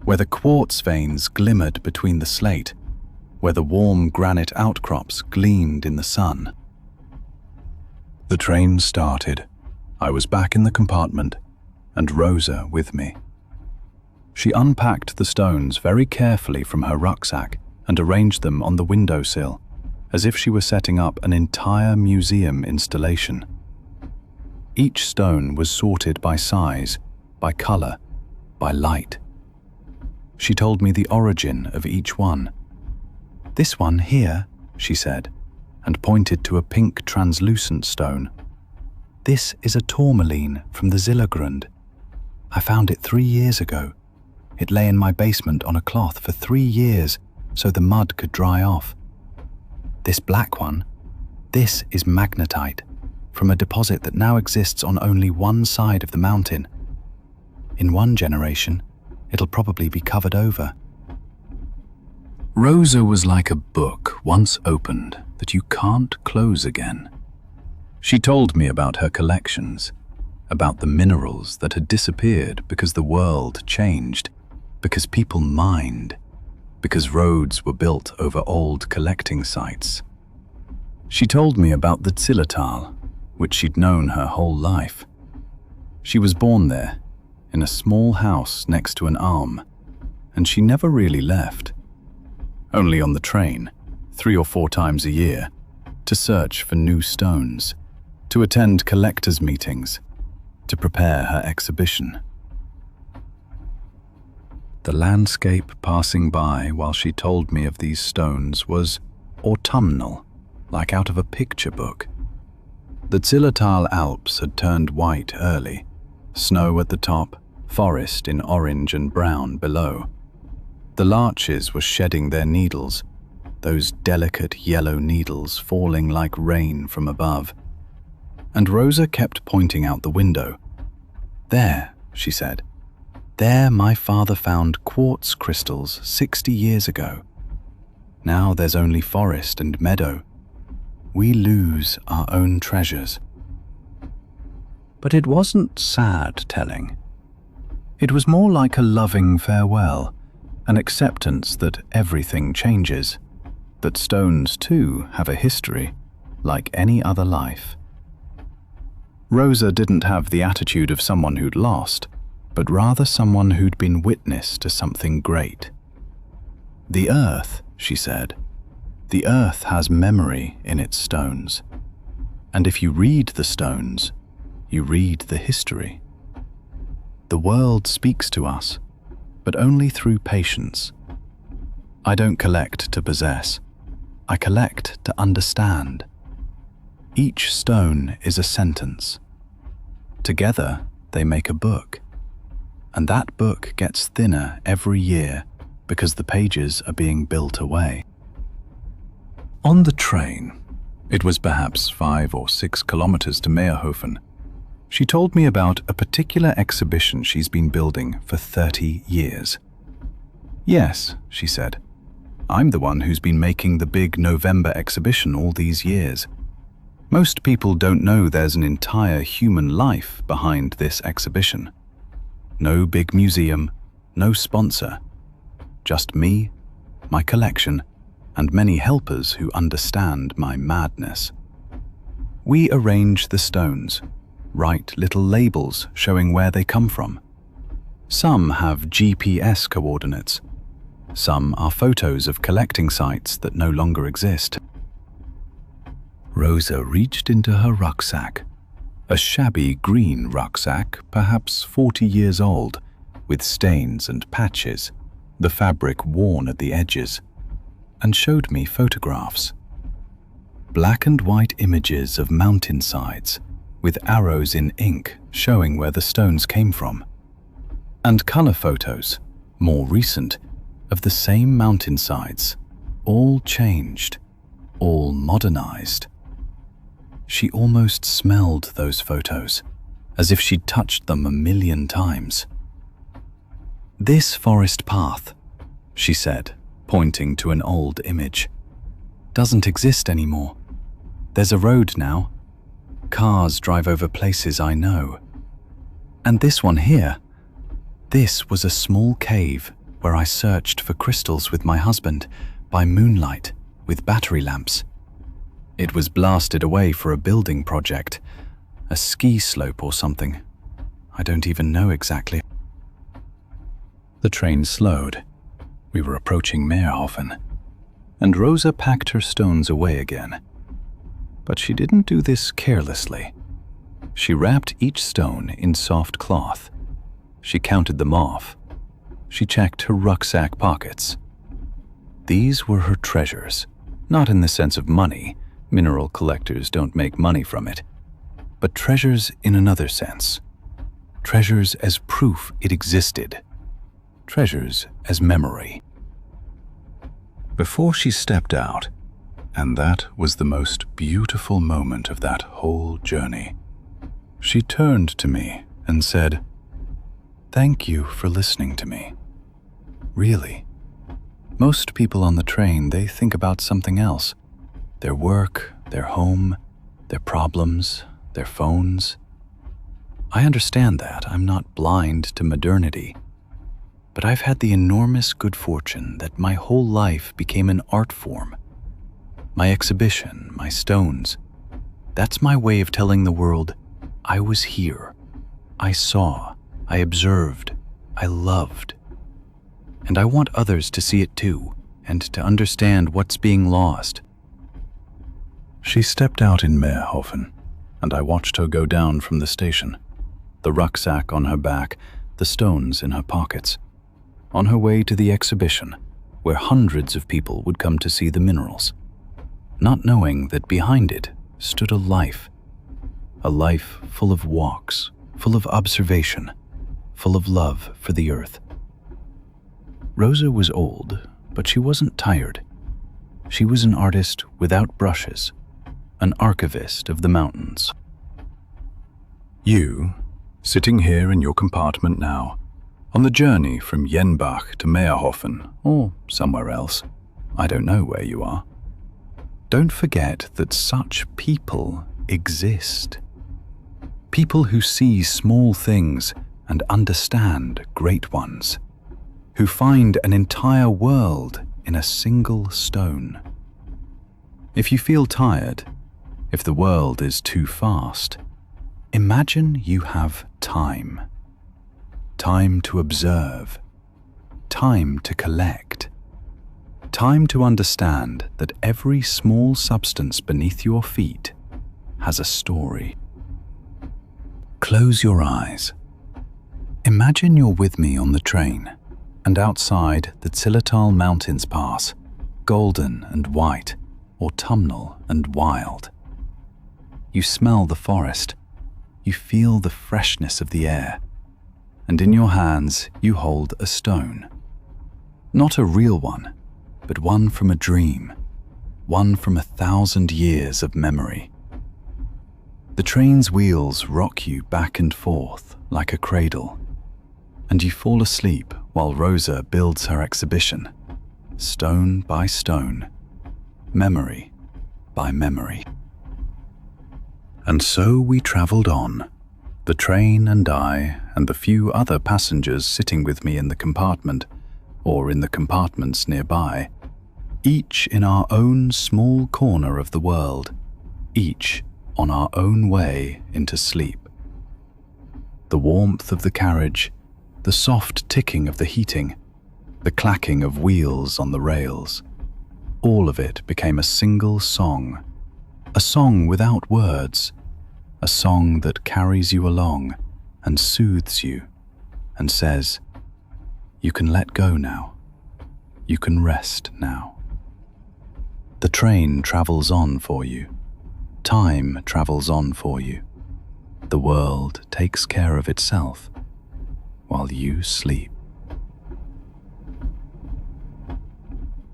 where the quartz veins glimmered between the slate, where the warm granite outcrops gleamed in the sun. The train started. I was back in the compartment, and Rosa with me. She unpacked the stones very carefully from her rucksack and arranged them on the windowsill, as if she were setting up an entire museum installation. Each stone was sorted by size, by color, by light. She told me the origin of each one. "This one here," she said, and pointed to a pink translucent stone. "This is a tourmaline from the Edelbrand. I found it 3 years ago. It lay in my basement on a cloth for 3 years so the mud could dry off. This black one, this is magnetite, from a deposit that now exists on only one side of the mountain. In 1 generation, it'll probably be covered over." Rosa was like a book once opened that you can't close again. She told me about her collections, about the minerals that had disappeared because the world changed, because people mined, because roads were built over old collecting sites. She told me about the Zillertal, which she'd known her whole life. She was born there, in a small house next to an alm, and she never really left. Only on the train, 3 or 4 times a year, to search for new stones, to attend collectors' meetings, to prepare her exhibition. The landscape passing by while she told me of these stones was autumnal, like out of a picture book. The Zillertal Alps had turned white early, snow at the top, forest in orange and brown below. The larches were shedding their needles, those delicate yellow needles falling like rain from above. And Rosa kept pointing out the window. "There," she said, "there my father found quartz crystals 60 years ago. Now there's only forest and meadow. We lose our own treasures." But it wasn't sad telling. It was more like a loving farewell, an acceptance that everything changes, that stones too have a history, like any other life. Rosa didn't have the attitude of someone who'd lost, but rather someone who'd been witness to something great. "The earth," she said, "the earth has memory in its stones. And if you read the stones, you read the history. The world speaks to us, but only through patience. I don't collect to possess. I collect to understand. Each stone is a sentence. Together, they make a book. And that book gets thinner every year because the pages are being built away." On the train, it was perhaps 5 or 6 kilometers to Meerhofen, she told me about a particular exhibition she's been building for 30 years. "Yes," she said, "I'm the one who's been making the big November exhibition all these years. Most people don't know there's an entire human life behind this exhibition. No big museum, no sponsor. Just me, my collection, and many helpers who understand my madness. We arrange the stones, write little labels showing where they come from. Some have GPS coordinates. Some are photos of collecting sites that no longer exist. Rosa reached into her rucksack, a shabby green rucksack, perhaps 40 years old, with stains and patches, the fabric worn at the edges, and showed me photographs. Black and white images of mountainsides, with arrows in ink showing where the stones came from, and color photos, more recent, of the same mountainsides, all changed, all modernized. She almost smelled those photos, as if she'd touched them 1,000,000 times. "This forest path," she said, pointing to an old image, "doesn't exist anymore. There's a road now. Cars drive over places I know. And this one here, this was a small cave where I searched for crystals with my husband by moonlight with battery lamps. It was blasted away for a building project, a ski slope or something. I don't even know exactly." The train slowed. We were approaching Meerhofen, and Rosa packed her stones away again. But she didn't do this carelessly. She wrapped each stone in soft cloth. She counted them off. She checked her rucksack pockets. These were her treasures, not in the sense of money. Mineral collectors don't make money from it. But treasures in another sense. Treasures as proof it existed. Treasures as memory. Before she stepped out, and that was the most beautiful moment of that whole journey, she turned to me and said, "Thank you for listening to me. Really. Most people on the train, they think about something else. Their work, their home, their problems, their phones. I understand that. I'm not blind to modernity. But I've had the enormous good fortune that my whole life became an art form. My exhibition, my stones, that's my way of telling the world, I was here. I saw, I observed, I loved. And I want others to see it too, and to understand what's being lost." She stepped out in Meerhofen, and I watched her go down from the station, the rucksack on her back, the stones in her pockets, on her way to the exhibition, where hundreds of people would come to see the minerals, not knowing that behind it stood a life full of walks, full of observation, full of love for the earth. Rosa was old, but she wasn't tired. She was an artist without brushes, an archivist of the mountains. You, sitting here in your compartment now, on the journey from Jenbach to Meerhofen, or somewhere else, I don't know where you are, don't forget that such people exist. People who see small things and understand great ones, who find an entire world in a single stone. If you feel tired, if the world is too fast, imagine you have time. Time to observe, time to collect, time to understand that every small substance beneath your feet has a story. Close your eyes. Imagine you're with me on the train, and outside the Zillertal Mountains pass, golden and white, autumnal and wild. You smell the forest, you feel the freshness of the air, and in your hands you hold a stone. Not a real one, but one from a dream, one from 1,000 years of memory. The train's wheels rock you back and forth like a cradle, and you fall asleep while Rosa builds her exhibition, stone by stone, memory by memory. And so we traveled on, the train and I and the few other passengers sitting with me in the compartment, or in the compartments nearby, each in our own small corner of the world, each on our own way into sleep. The warmth of the carriage, the soft ticking of the heating, the clacking of wheels on the rails, all of it became a single song, A song without words, a song that carries you along and soothes you and says, you can let go now, you can rest now. The train travels on for you, time travels on for you. The world takes care of itself while you sleep.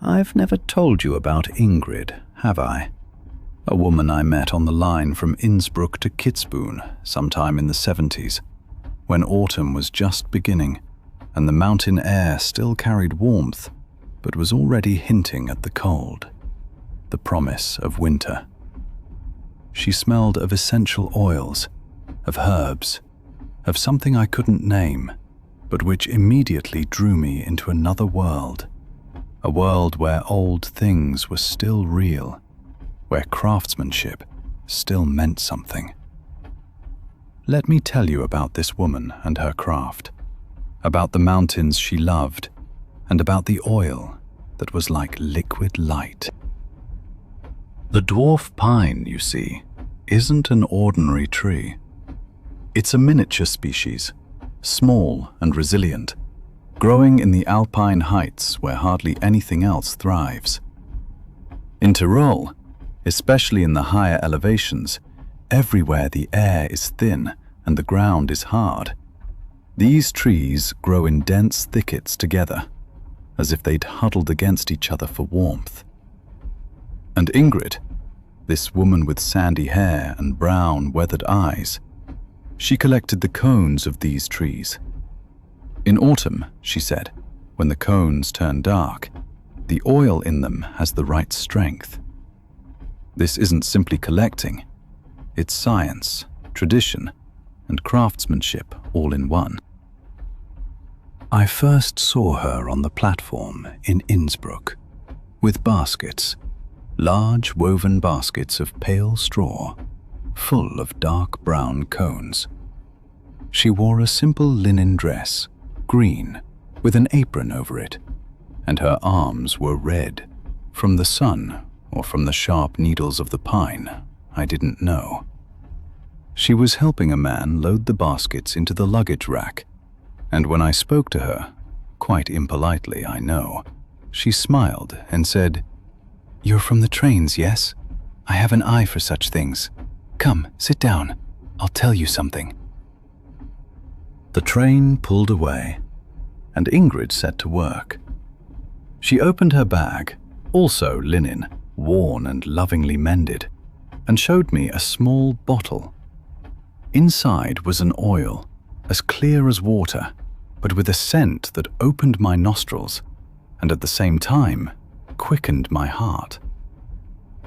I've never told you about Ingrid, have I? A woman I met on the line from Innsbruck to Kitzbühel sometime in the 70s, when autumn was just beginning and the mountain air still carried warmth but was already hinting at the cold, the promise of winter. She smelled of essential oils, of herbs, of something I couldn't name, but which immediately drew me into another world, a world where old things were still real, where craftsmanship still meant something. Let me tell you about this woman and her craft, about the mountains she loved, and about the oil that was like liquid light. The dwarf pine, you see, isn't an ordinary tree. It's a miniature species, small and resilient, growing in the alpine heights where hardly anything else thrives. In Tyrol, especially in the higher elevations, everywhere the air is thin and the ground is hard. These trees grow in dense thickets together, as if they'd huddled against each other for warmth. And Ingrid, this woman with sandy hair and brown, weathered eyes, she collected the cones of these trees. In autumn, she said, when the cones turn dark, the oil in them has the right strength. This isn't simply collecting, it's science, tradition, and craftsmanship all in one. I first saw her on the platform in Innsbruck, with baskets, large woven baskets of pale straw, full of dark brown cones. She wore a simple linen dress, green, with an apron over it, and her arms were red, from the sun or from the sharp needles of the pine, I didn't know. She was helping a man load the baskets into the luggage rack, and when I spoke to her, quite impolitely, I know, she smiled and said, "You're from the trains, yes? I have an eye for such things. Come, sit down. I'll tell you something." The train pulled away, and Ingrid set to work. She opened her bag, also linen, worn and lovingly mended, and showed me a small bottle. Inside was an oil, as clear as water, but with a scent that opened my nostrils, and at the same time, quickened my heart.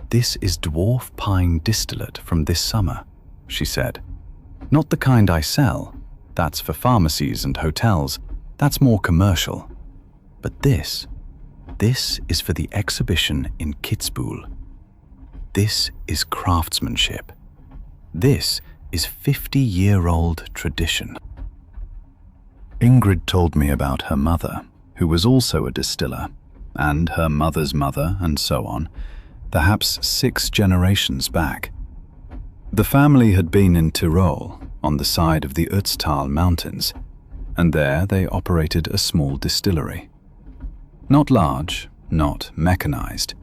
"This is dwarf pine distillate from this summer," she said. "Not the kind I sell. That's for pharmacies and hotels. That's more commercial. But this is for the exhibition in Kitzbühel. This is craftsmanship. This is 50-year-old tradition." Ingrid told me about her mother, who was also a distiller, and her mother's mother, and so on, perhaps 6 generations back. The family had been in Tyrol, on the side of the Ötztal Mountains, and there they operated a small distillery. Not large, not mechanized.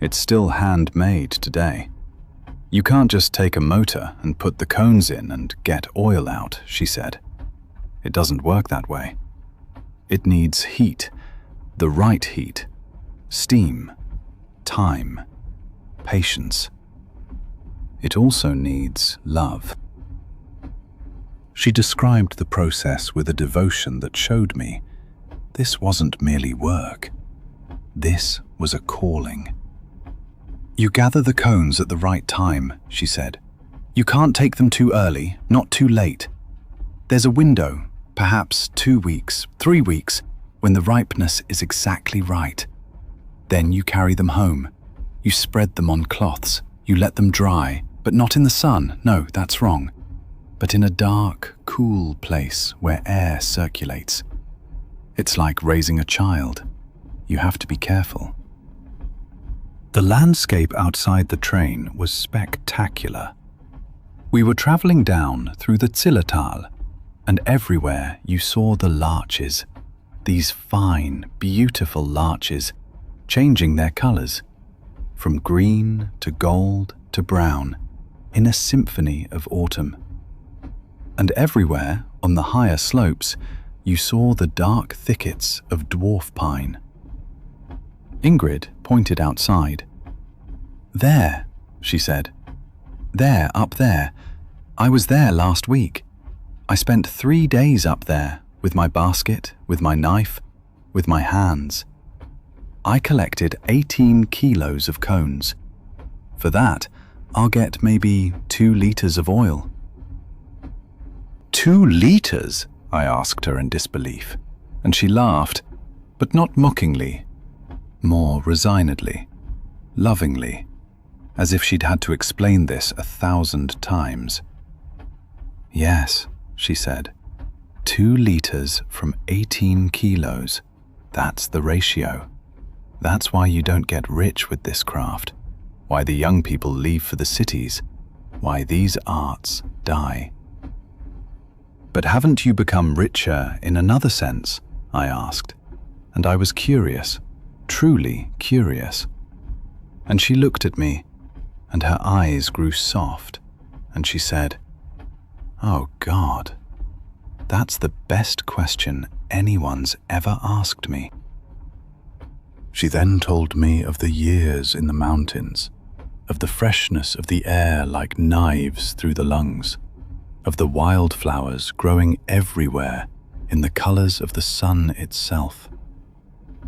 It's still handmade today. You can't just take a motor and put the cones in and get oil out, she said. It doesn't work that way. It needs heat, the right heat, steam, time, patience. It also needs love. She described the process with a devotion that showed me this wasn't merely work. This was a calling. "You gather the cones at the right time," she said. "You can't take them too early, not too late. There's a window, perhaps 2 weeks, 3 weeks, when the ripeness is exactly right. Then you carry them home. You spread them on cloths. You let them dry, but not in the sun. No, that's wrong. But in a dark, cool place where air circulates. It's like raising a child. You have to be careful." The landscape outside the train was spectacular. We were traveling down through the Zillertal, and everywhere you saw the larches, these fine, beautiful larches, changing their colors, from green to gold to brown, in a symphony of autumn. And everywhere, on the higher slopes, you saw the dark thickets of dwarf pine. Ingrid pointed outside. "There," she said. "There, up there. I was there last week. I spent 3 days up there, with my basket, with my knife, with my hands. I collected 18 kilos of cones. For that, I'll get maybe 2 liters of oil." 2 liters? I asked her in disbelief, and she laughed, but not mockingly, more resignedly, lovingly, as if she'd had to explain this 1,000 times. "Yes," she said, 2 liters from 18 kilos. That's the ratio. That's why you don't get rich with this craft, why the young people leave for the cities, why these arts die. "But haven't you become richer in another sense?" I asked, and I was curious, truly curious. And she looked at me, and her eyes grew soft, and she said, "Oh God, that's the best question anyone's ever asked me." She then told me of the years in the mountains, of the freshness of the air like knives through the lungs, of the wildflowers growing everywhere in the colors of the sun itself,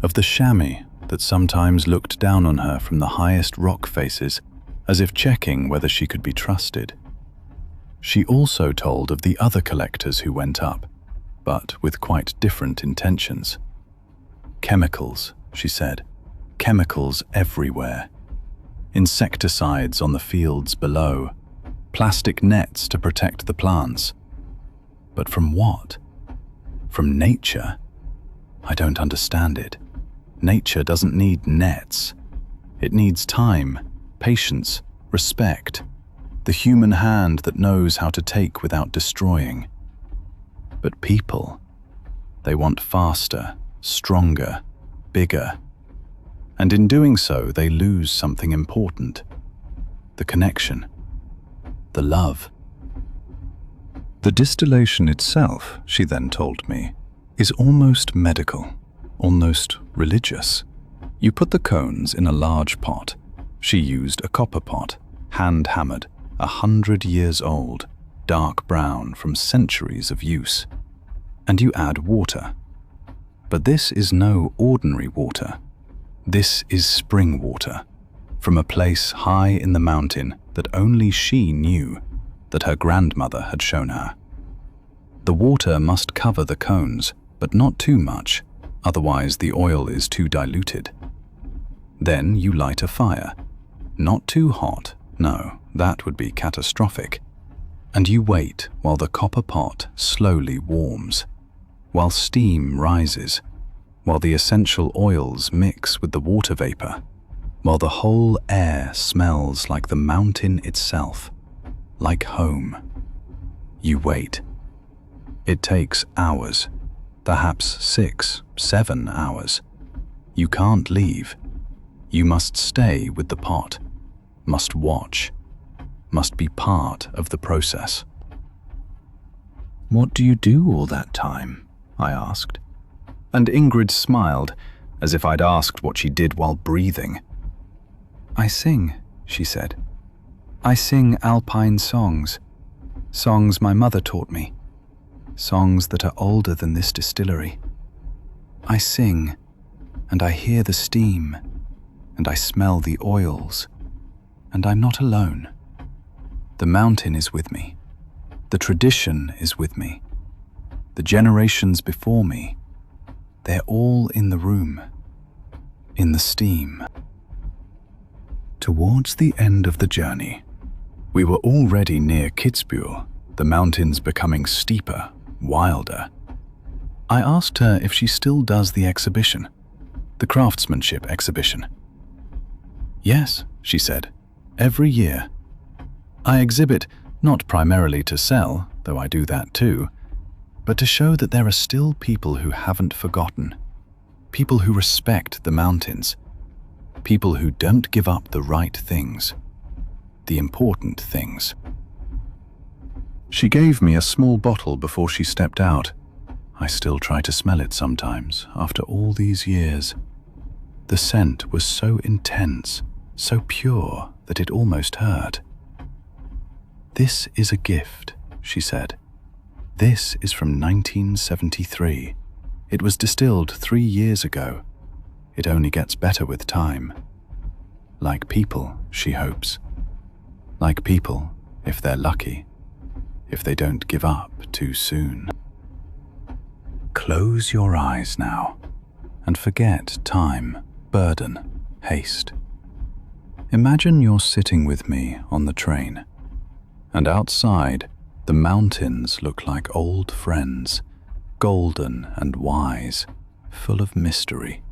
of the chamois that sometimes looked down on her from the highest rock faces as if checking whether she could be trusted. She also told of the other collectors who went up, but with quite different intentions. Chemicals, she said, chemicals everywhere. Insecticides on the fields below, plastic nets to protect the plants. But from what? From nature? I don't understand it. Nature doesn't need nets. It needs time, patience, respect, the human hand that knows how to take without destroying. But people, they want faster, stronger, bigger. And in doing so, they lose something important. The connection. The love. The distillation itself, she then told me, is almost medical, almost religious. You put the cones in a large pot. She used a copper pot, hand-hammered, 100 years old, dark brown from centuries of use. And you add water. But this is no ordinary water. This is spring water, from a place high in the mountain that only she knew, that her grandmother had shown her. The water must cover the cones, but not too much, otherwise the oil is too diluted. Then you light a fire. Not too hot, no, that would be catastrophic. And you wait while the copper pot slowly warms, while steam rises, while the essential oils mix with the water vapor, while the whole air smells like the mountain itself, like home. You wait. It takes hours, perhaps 6, 7 hours. You can't leave. You must stay with the pot, must watch, must be part of the process. "What do you do all that time?" I asked. And Ingrid smiled, as if I'd asked what she did while breathing. "I sing," she said. "I sing alpine songs, songs my mother taught me, songs that are older than this distillery. I sing, and I hear the steam, and I smell the oils, and I'm not alone. The mountain is with me. The tradition is with me. The generations before me, they're all in the room, in the steam." Towards the end of the journey, we were already near Kitzbühel, the mountains becoming steeper, wilder. I asked her if she still does the exhibition, the craftsmanship exhibition. Yes, she said, every year. I exhibit not primarily to sell, though I do that too, but to show that there are still people who haven't forgotten, people who respect the mountains, people who don't give up the right things, the important things. She gave me a small bottle before she stepped out. I still try to smell it sometimes, after all these years. The scent was so intense, so pure, that it almost hurt. This is a gift, she said. This is from 1973. It was distilled 3 years ago. It only gets better with time. Like people, she hopes. Like people, if they're lucky, if they don't give up too soon. Close your eyes now and forget time, burden, haste. Imagine you're sitting with me on the train, and outside, the mountains look like old friends, golden and wise, full of mystery.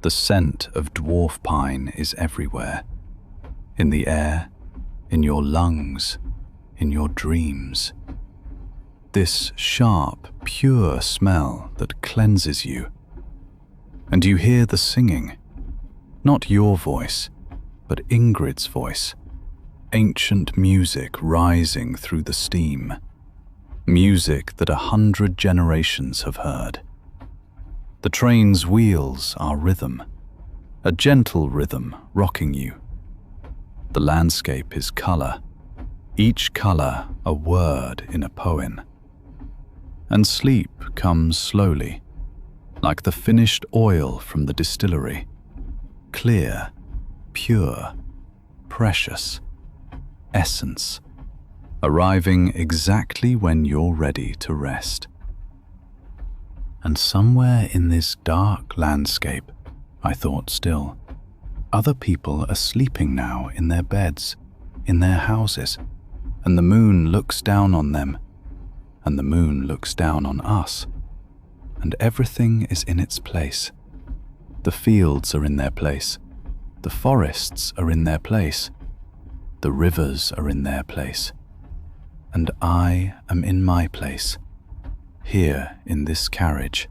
The scent of dwarf pine is everywhere, in the air, in your lungs, in your dreams. This sharp, pure smell that cleanses you. And you hear the singing, not your voice, but Ingrid's voice, ancient music rising through the steam, music that 100 generations have heard. The train's wheels are rhythm, a gentle rhythm rocking you. The landscape is color, each color a word in a poem. And sleep comes slowly, like the finished oil from the distillery, clear, pure, precious, essence, arriving exactly when you're ready to rest. And somewhere in this dark landscape, I thought still, other people are sleeping now in their beds, in their houses, and the moon looks down on them, and the moon looks down on us, and everything is in its place. The fields are in their place, the forests are in their place, the rivers are in their place, and I am in my place, here in this carriage,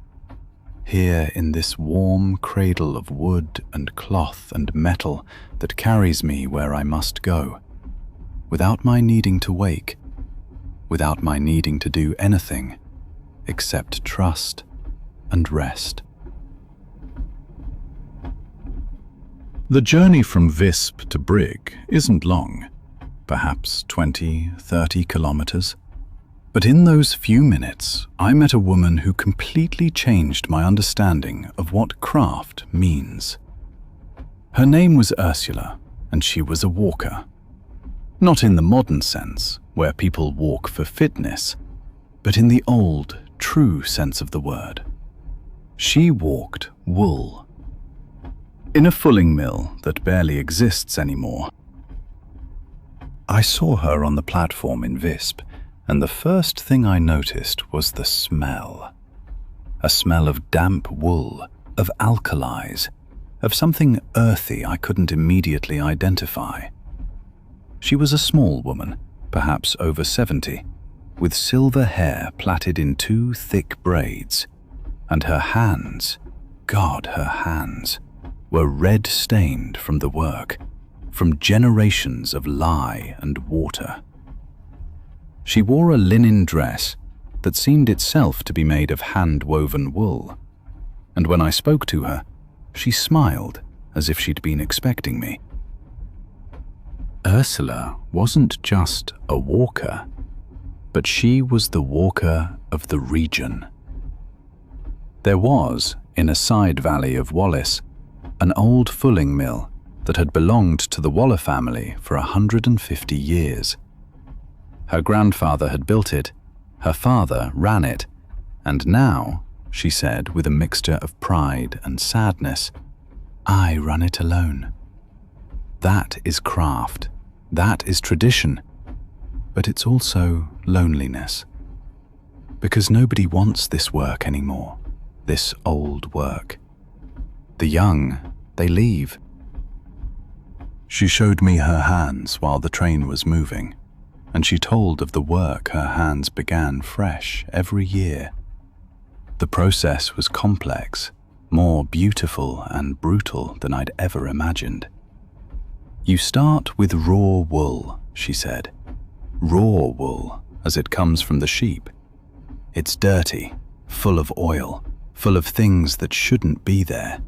here in this warm cradle of wood and cloth and metal that carries me where I must go, without my needing to wake, without my needing to do anything except trust and rest. The journey from Visp to Brigg isn't long, perhaps 20-30 kilometers. But in those few minutes, I met a woman who completely changed my understanding of what craft means. Her name was Ursula, and she was a walker. Not in the modern sense, where people walk for fitness, but in the old, true sense of the word. She walked wool. In a fulling mill that barely exists anymore. I saw her on the platform in Visp, and the first thing I noticed was the smell. A smell of damp wool, of alkalis, of something earthy I couldn't immediately identify. She was a small woman, perhaps over 70, with silver hair plaited in 2 thick braids, and her hands, God, her hands, were red-stained from the work, from generations of lye and water. She wore a linen dress that seemed itself to be made of hand-woven wool, and when I spoke to her, she smiled as if she'd been expecting me. Ursula wasn't just a walker, but she was the walker of the region. There was, in a side valley of Wallace, an old fulling mill that had belonged to the Waller family for 150 years. Her grandfather had built it, her father ran it, and now, she said with a mixture of pride and sadness, I run it alone. That is craft, that is tradition, but it's also loneliness. Because nobody wants this work anymore, this old work. The young, they leave. She showed me her hands while the train was moving, and she told of the work her hands began fresh every year. The process was complex, more beautiful and brutal than I'd ever imagined. You start with raw wool, she said. Raw wool, as it comes from the sheep. It's dirty, full of oil, full of things that shouldn't be there.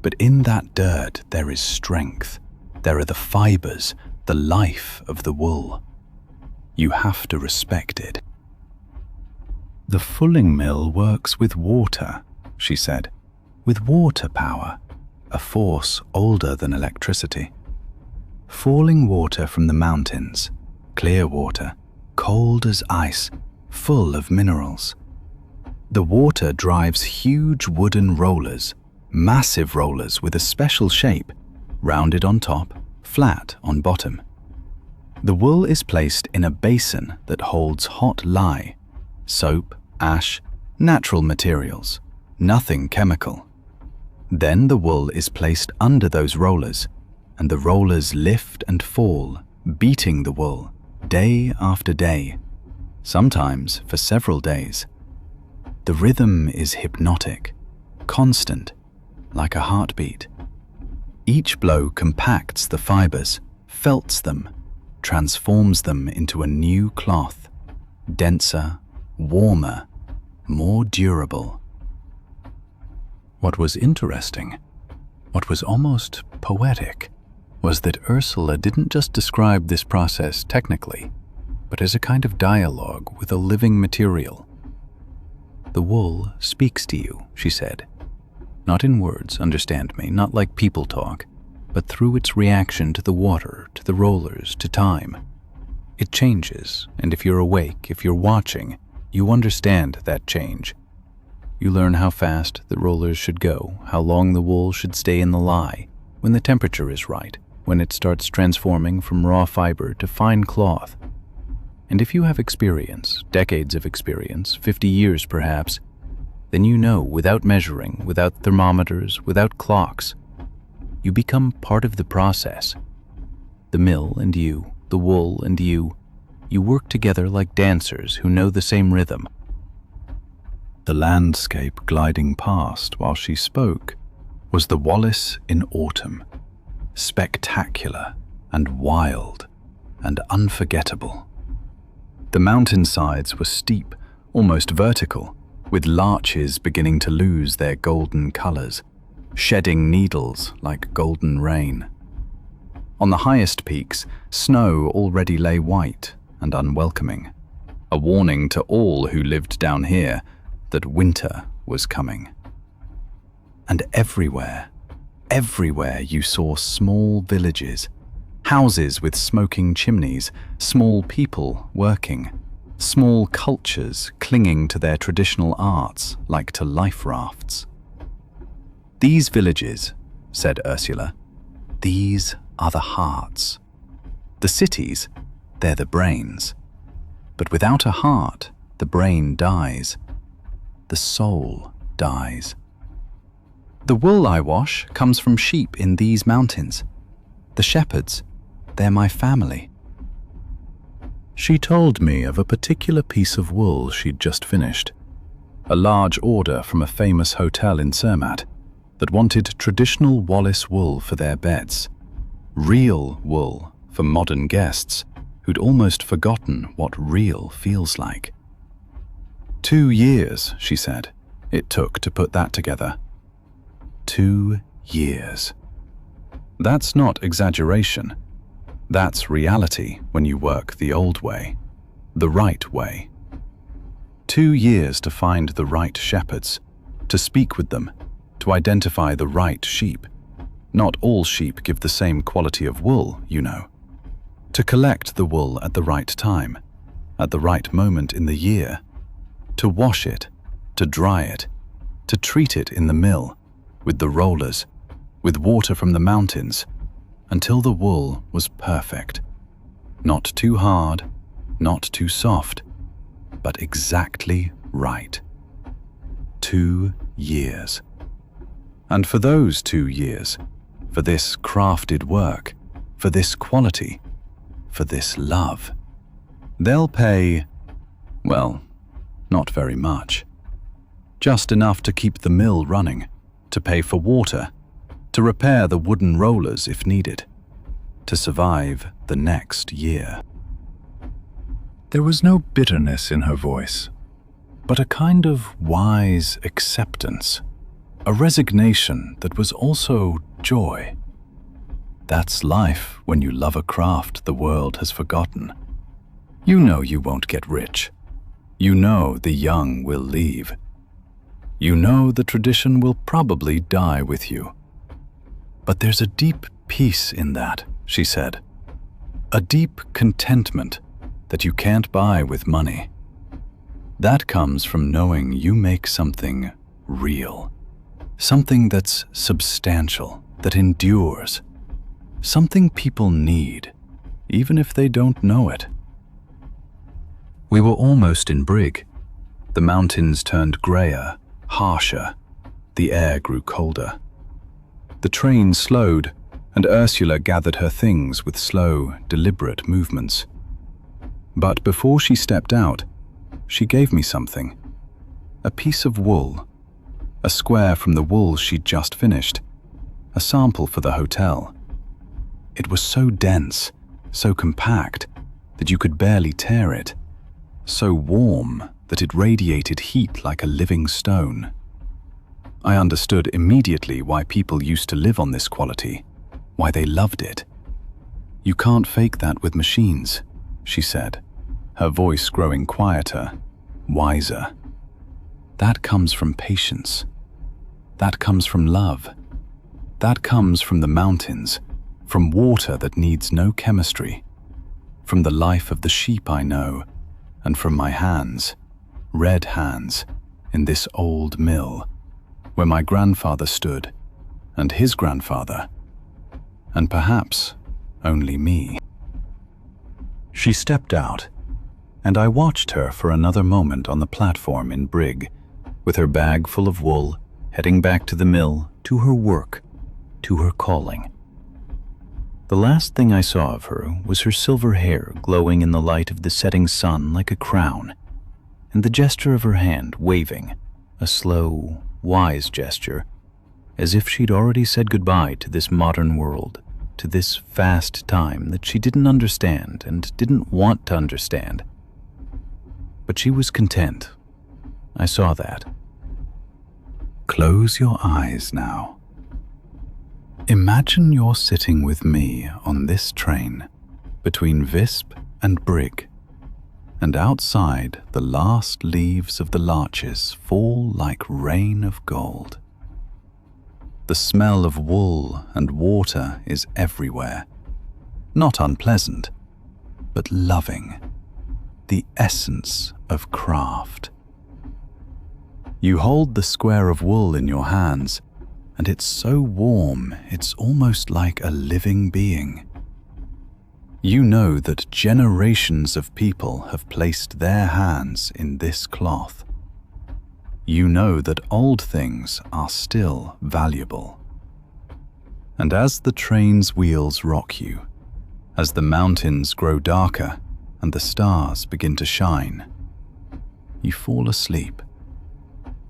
But in that dirt there is strength. There are the fibers, the life of the wool. You have to respect it. The fulling mill works with water, she said. With water power, a force older than electricity. Falling water from the mountains, clear water, cold as ice, full of minerals. The water drives huge wooden rollers, massive rollers with a special shape, rounded on top, flat on bottom. The wool is placed in a basin that holds hot lye, soap, ash, natural materials, nothing chemical. Then the wool is placed under those rollers, and the rollers lift and fall, beating the wool, day after day, sometimes for several days. The rhythm is hypnotic, constant, like a heartbeat. Each blow compacts the fibers, felts them, transforms them into a new cloth, denser, warmer, more durable. What was interesting, what was almost poetic, was that Ursula didn't just describe this process technically, but as a kind of dialogue with a living material. The wool speaks to you, she said. Not in words, understand me, not like people talk, but through its reaction to the water, to the rollers, to time. It changes, and if you're awake, if you're watching, you understand that change. You learn how fast the rollers should go, how long the wool should stay in the lye, when the temperature is right, when it starts transforming from raw fiber to fine cloth. And if you have experience, decades of experience, 50 years perhaps, then you know without measuring, without thermometers, without clocks, you become part of the process. The mill and you, the wool and you work together like dancers who know the same rhythm. The landscape gliding past while she spoke was the Wallace in autumn, spectacular and wild and unforgettable. The mountainsides were steep, almost vertical, with larches beginning to lose their golden colors, shedding needles like golden rain. On the highest peaks, snow already lay white and unwelcoming, a warning to all who lived down here that winter was coming. And everywhere you saw small villages, houses with smoking chimneys, small people working, small cultures clinging to their traditional arts like to life rafts. These villages, said Ursula, these are the hearts. The cities, they're the brains. But without a heart, the brain dies. The soul dies. The wool I wash comes from sheep in these mountains. The shepherds, they're my family. She told me of a particular piece of wool she'd just finished, a large order from a famous hotel in Zermatt that wanted traditional Wallace wool for their beds, real wool for modern guests who'd almost forgotten what real feels like. 2 years, she said, it took to put that together. 2 years. That's not exaggeration. That's reality when you work the old way, the right way. 2 years to find the right shepherds, to speak with them, to identify the right sheep. Not all sheep give the same quality of wool, you know. To collect the wool at the right time, at the right moment in the year, to wash it, to dry it, to treat it in the mill, with the rollers, with water from the mountains, until the wool was perfect. Not too hard, not too soft, but exactly right. 2 years. And for those 2 years, for this crafted work, for this quality, for this love. They'll pay, well, not very much. Just enough to keep the mill running, to pay for water, to repair the wooden rollers if needed, to survive the next year. There was no bitterness in her voice, but a kind of wise acceptance, a resignation that was also joy. That's life when you love a craft the world has forgotten. You know you won't get rich. You know the young will leave. You know the tradition will probably die with you. But there's a deep peace in that, she said. A deep contentment that you can't buy with money. That comes from knowing you make something real. Something that's substantial, that endures. Something people need, even if they don't know it. We were almost in Brig. The mountains turned grayer, harsher. The air grew colder. The train slowed, and Ursula gathered her things with slow, deliberate movements. But before she stepped out, she gave me something. A piece of wool. A square from the wool she'd just finished. A sample for the hotel. It was so dense, so compact, that you could barely tear it. So warm that it radiated heat like a living stone. I understood immediately why people used to live on this quality, why they loved it. You can't fake that with machines, she said, her voice growing quieter, wiser. That comes from patience. That comes from love. That comes from the mountains, from water that needs no chemistry, from the life of the sheep I know, and from my hands, red hands, in this old mill, where my grandfather stood, and his grandfather, and perhaps only me. She stepped out, and I watched her for another moment on the platform in Brig, with her bag full of wool, heading back to the mill, to her work, to her calling. The last thing I saw of her was her silver hair glowing in the light of the setting sun like a crown, and the gesture of her hand waving, a slow, wise gesture, as if she'd already said goodbye to this modern world, to this fast time that she didn't understand and didn't want to understand. But she was content. I saw that. Close your eyes now. Imagine you're sitting with me on this train between Visp and Brig, and outside the last leaves of the larches fall like rain of gold. The smell of wool and water is everywhere, not unpleasant, but loving, the essence of craft. You hold the square of wool in your hands, and it's so warm, it's almost like a living being. You know that generations of people have placed their hands in this cloth. You know that old things are still valuable. And as the train's wheels rock you, as the mountains grow darker and the stars begin to shine, you fall asleep,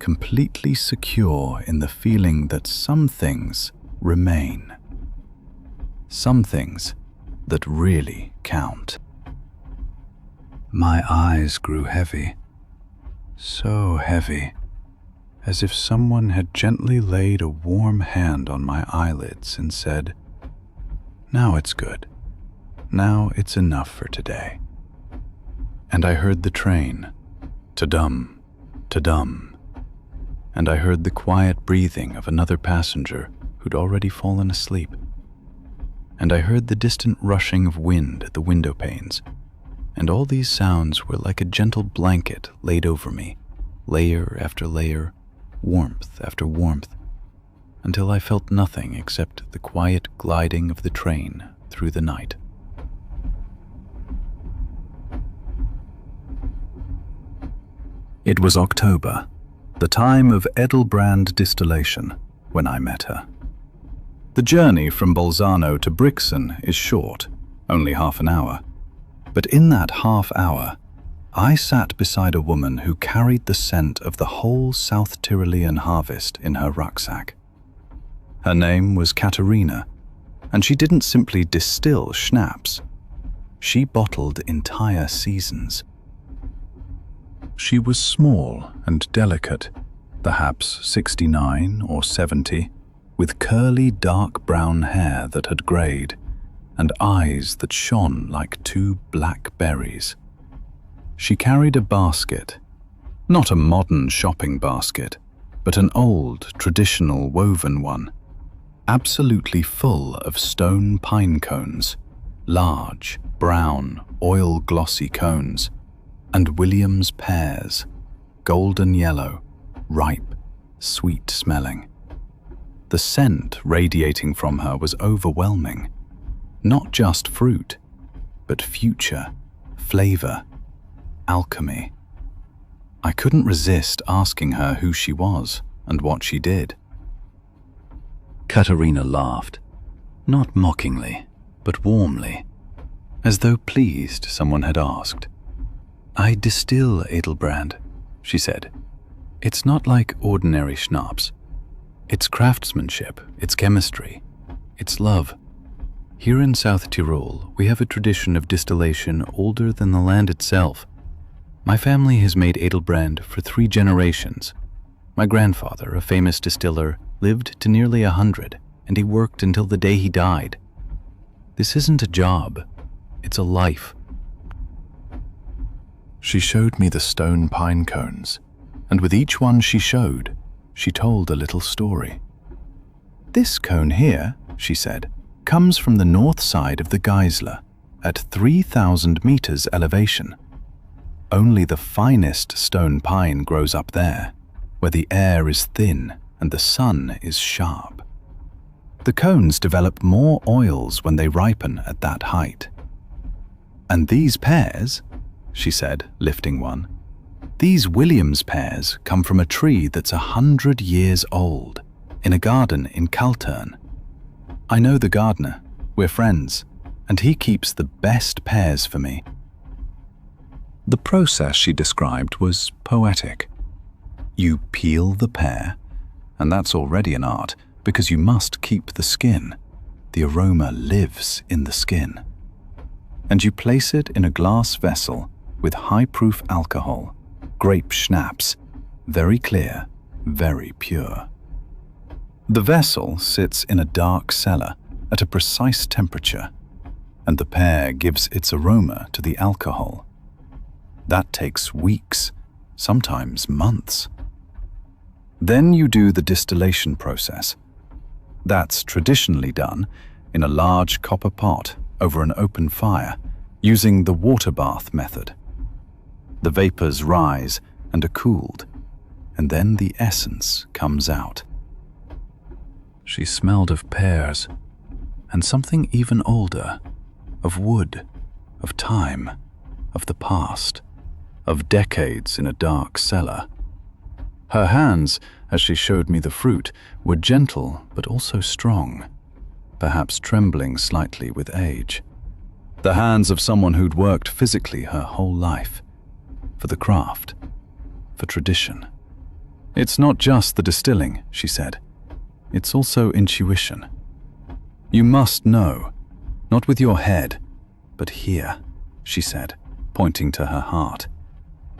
completely secure in the feeling that some things remain. Some things that really count. My eyes grew heavy, so heavy, as if someone had gently laid a warm hand on my eyelids and said, "Now it's good. Now it's enough for today." And I heard the train, ta-dum, ta-dum. And I heard the quiet breathing of another passenger who'd already fallen asleep. And I heard the distant rushing of wind at the window panes, and all these sounds were like a gentle blanket laid over me, layer after layer, warmth after warmth, until I felt nothing except the quiet gliding of the train through the night. It was October, the time of Edelbrand distillation, when I met her. The journey from Bolzano to Brixen is short, only half an hour. But in that half hour, I sat beside a woman who carried the scent of the whole South Tyrolean harvest in her rucksack. Her name was Katerina, and she didn't simply distill schnapps. She bottled entire seasons. She was small and delicate, perhaps 69 or 70, with curly dark brown hair that had greyed, and eyes that shone like two black berries. She carried a basket, not a modern shopping basket, but an old, traditional woven one, absolutely full of stone pine cones, large, brown, oil-glossy cones, and Williams pears, golden yellow, ripe, sweet-smelling. The scent radiating from her was overwhelming. Not just fruit, but future, flavor, alchemy. I couldn't resist asking her who she was and what she did. Katerina laughed, not mockingly, but warmly, as though pleased someone had asked. "I distill Edelbrand," she said. "It's not like ordinary schnapps. It's craftsmanship, it's chemistry, it's love. Here in South Tyrol, we have a tradition of distillation older than the land itself. My family has made Edelbrand for 3 generations. My grandfather, a famous distiller, lived to nearly 100, and he worked until the day he died. This isn't a job, it's a life." She showed me the stone pine cones, and with each one she showed, she told a little story. "This cone here," she said, "comes from the north side of the Geisler, at 3,000 meters elevation. Only the finest stone pine grows up there, where the air is thin and the sun is sharp. The cones develop more oils when they ripen at that height. And these pears," she said, lifting one, "these Williams pears come from a tree that's 100 years old, in a garden in Kaltern. I know the gardener, we're friends, and he keeps the best pears for me." The process she described was poetic. You peel the pear, and that's already an art, because you must keep the skin. The aroma lives in the skin. And you place it in a glass vessel with high-proof alcohol, grape schnapps, very clear, very pure. The vessel sits in a dark cellar at a precise temperature, and the pear gives its aroma to the alcohol. That takes weeks, sometimes months. Then you do the distillation process. That's traditionally done in a large copper pot over an open fire, using the water bath method. The vapors rise and are cooled, and then the essence comes out. She smelled of pears, and something even older, of wood, of time, of the past, of decades in a dark cellar. Her hands, as she showed me the fruit, were gentle but also strong, perhaps trembling slightly with age. The hands of someone who'd worked physically her whole life, for the craft, for tradition. "It's not just the distilling," she said. "It's also intuition. You must know, not with your head, but here," she said, pointing to her heart,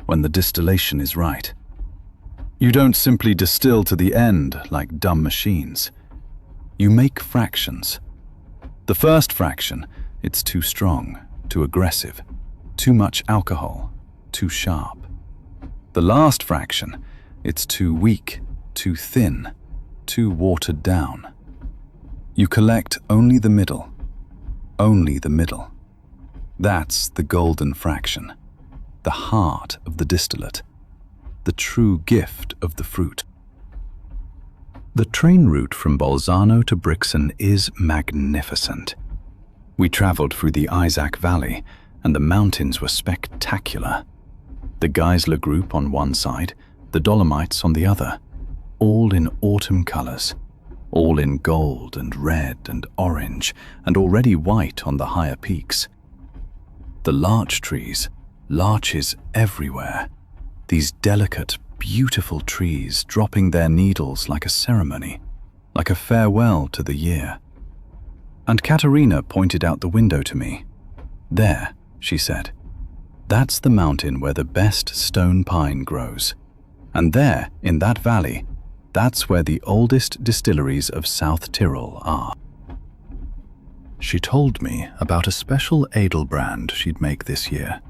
"when the distillation is right. You don't simply distill to the end like dumb machines. You make fractions. The first fraction, it's too strong, too aggressive, too much alcohol, too sharp. The last fraction, it's too weak, too thin, too watered down. You collect only the middle, only the middle. That's the golden fraction, the heart of the distillate, the true gift of the fruit." The train route from Bolzano to Brixen is magnificent. We traveled through the Isaac Valley, and the mountains were spectacular. The Geisler Group on one side, the Dolomites on the other, all in autumn colors, all in gold and red and orange and already white on the higher peaks. The larch trees, larches everywhere, these delicate, beautiful trees dropping their needles like a ceremony, like a farewell to the year. And Katerina pointed out the window to me. "There," she said, "that's the mountain where the best stone pine grows. And there, in that valley, that's where the oldest distilleries of South Tyrol are." She told me about a special Edelbrand she'd make this year,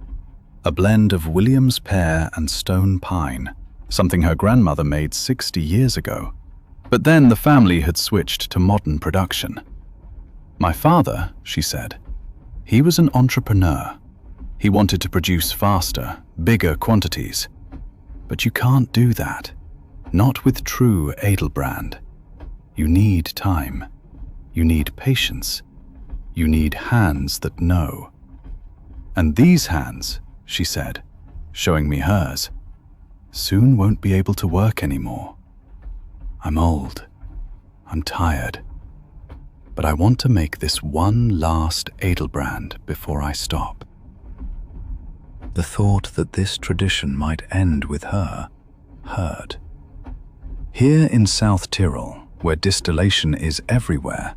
a blend of Williams pear and stone pine, something her grandmother made 60 years ago. But then the family had switched to modern production. My father, she said, he was an entrepreneur. He wanted to produce faster, bigger quantities. But you can't do that. Not with true Edelbrand. You need time. You need patience. You need hands that know. And these hands, she said, showing me hers, soon won't be able to work anymore. I'm old. I'm tired. But I want to make this one last Edelbrand before I stop. The thought that this tradition might end with her hurt. Here in South Tyrol, where distillation is everywhere,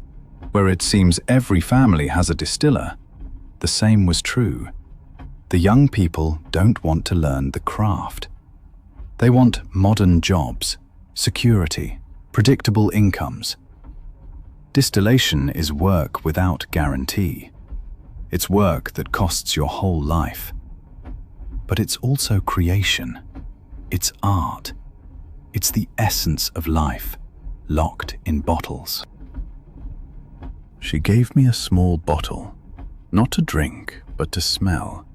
where it seems every family has a distiller, the same was true. The young people don't want to learn the craft. They want modern jobs, security, predictable incomes. Distillation is work without guarantee. It's work that costs your whole life. But it's also creation. It's art. It's the essence of life, locked in bottles. She gave me a small bottle, not to drink, but to smell.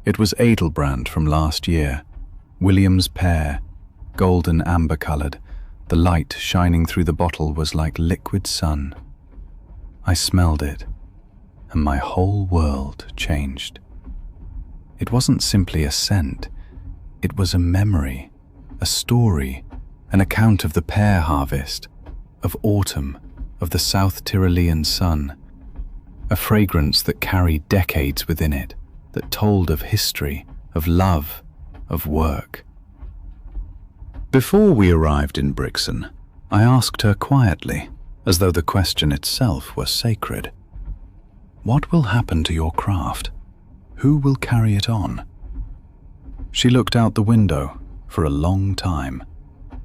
It was Edelbrand from last year, Williams pear, golden amber-colored. The light shining through the bottle was like liquid sun. I smelled it, and my whole world changed. It wasn't simply a scent. It was a memory, a story, an account of the pear harvest, of autumn, of the South Tyrolean sun, a fragrance that carried decades within it, that told of history, of love, of work. Before we arrived in Brixen, I asked her quietly, as though the question itself were sacred, "What will happen to your craft? Who will carry it on?" She looked out the window for a long time,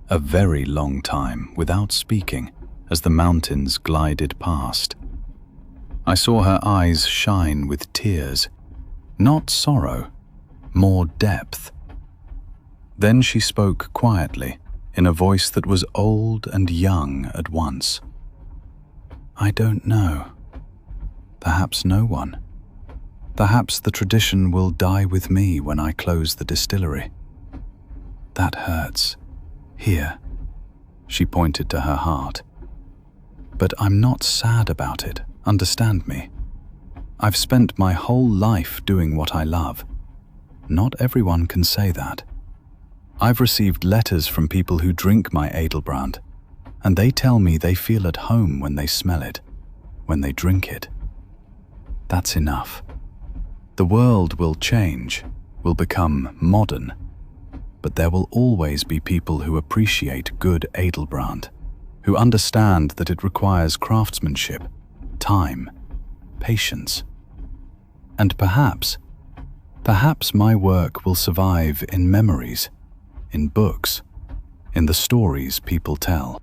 a very long time, without speaking, as the mountains glided past. I saw her eyes shine with tears, not sorrow, more depth. Then she spoke quietly, in a voice that was old and young at once. "I don't know. Perhaps no one. Perhaps the tradition will die with me when I close the distillery. That hurts. Here." She pointed to her heart. "But I'm not sad about it, understand me. I've spent my whole life doing what I love. Not everyone can say that. I've received letters from people who drink my Edelbrand, and they tell me they feel at home when they smell it, when they drink it. That's enough. The world will change, will become modern, but there will always be people who appreciate good Edelbrand, who understand that it requires craftsmanship, time, patience. And perhaps my work will survive in memories, in books, in the stories people tell."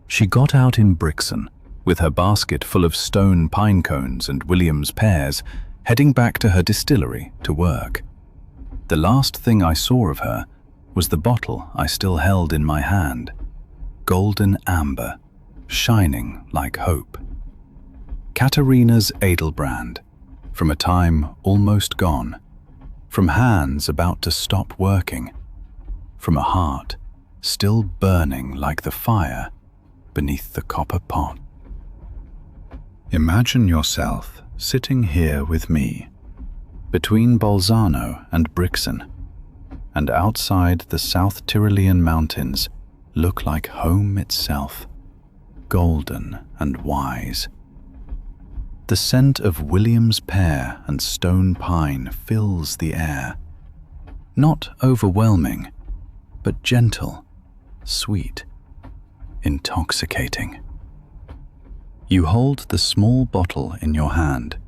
She got out in Brixen, with her basket full of stone pine cones and Williams pears, heading back to her distillery to work. The last thing I saw of her was the bottle I still held in my hand, golden amber, shining like hope. Katerina's Edelbrand, from a time almost gone, from hands about to stop working, from a heart still burning like the fire beneath the copper pot. Imagine yourself sitting here with me, between Bolzano and Brixen, and outside the South Tyrolean mountains look like home itself. golden and wise. The scent of William's pear and stone pine fills the air, not overwhelming, but gentle, sweet, intoxicating. You hold the small bottle in your hand,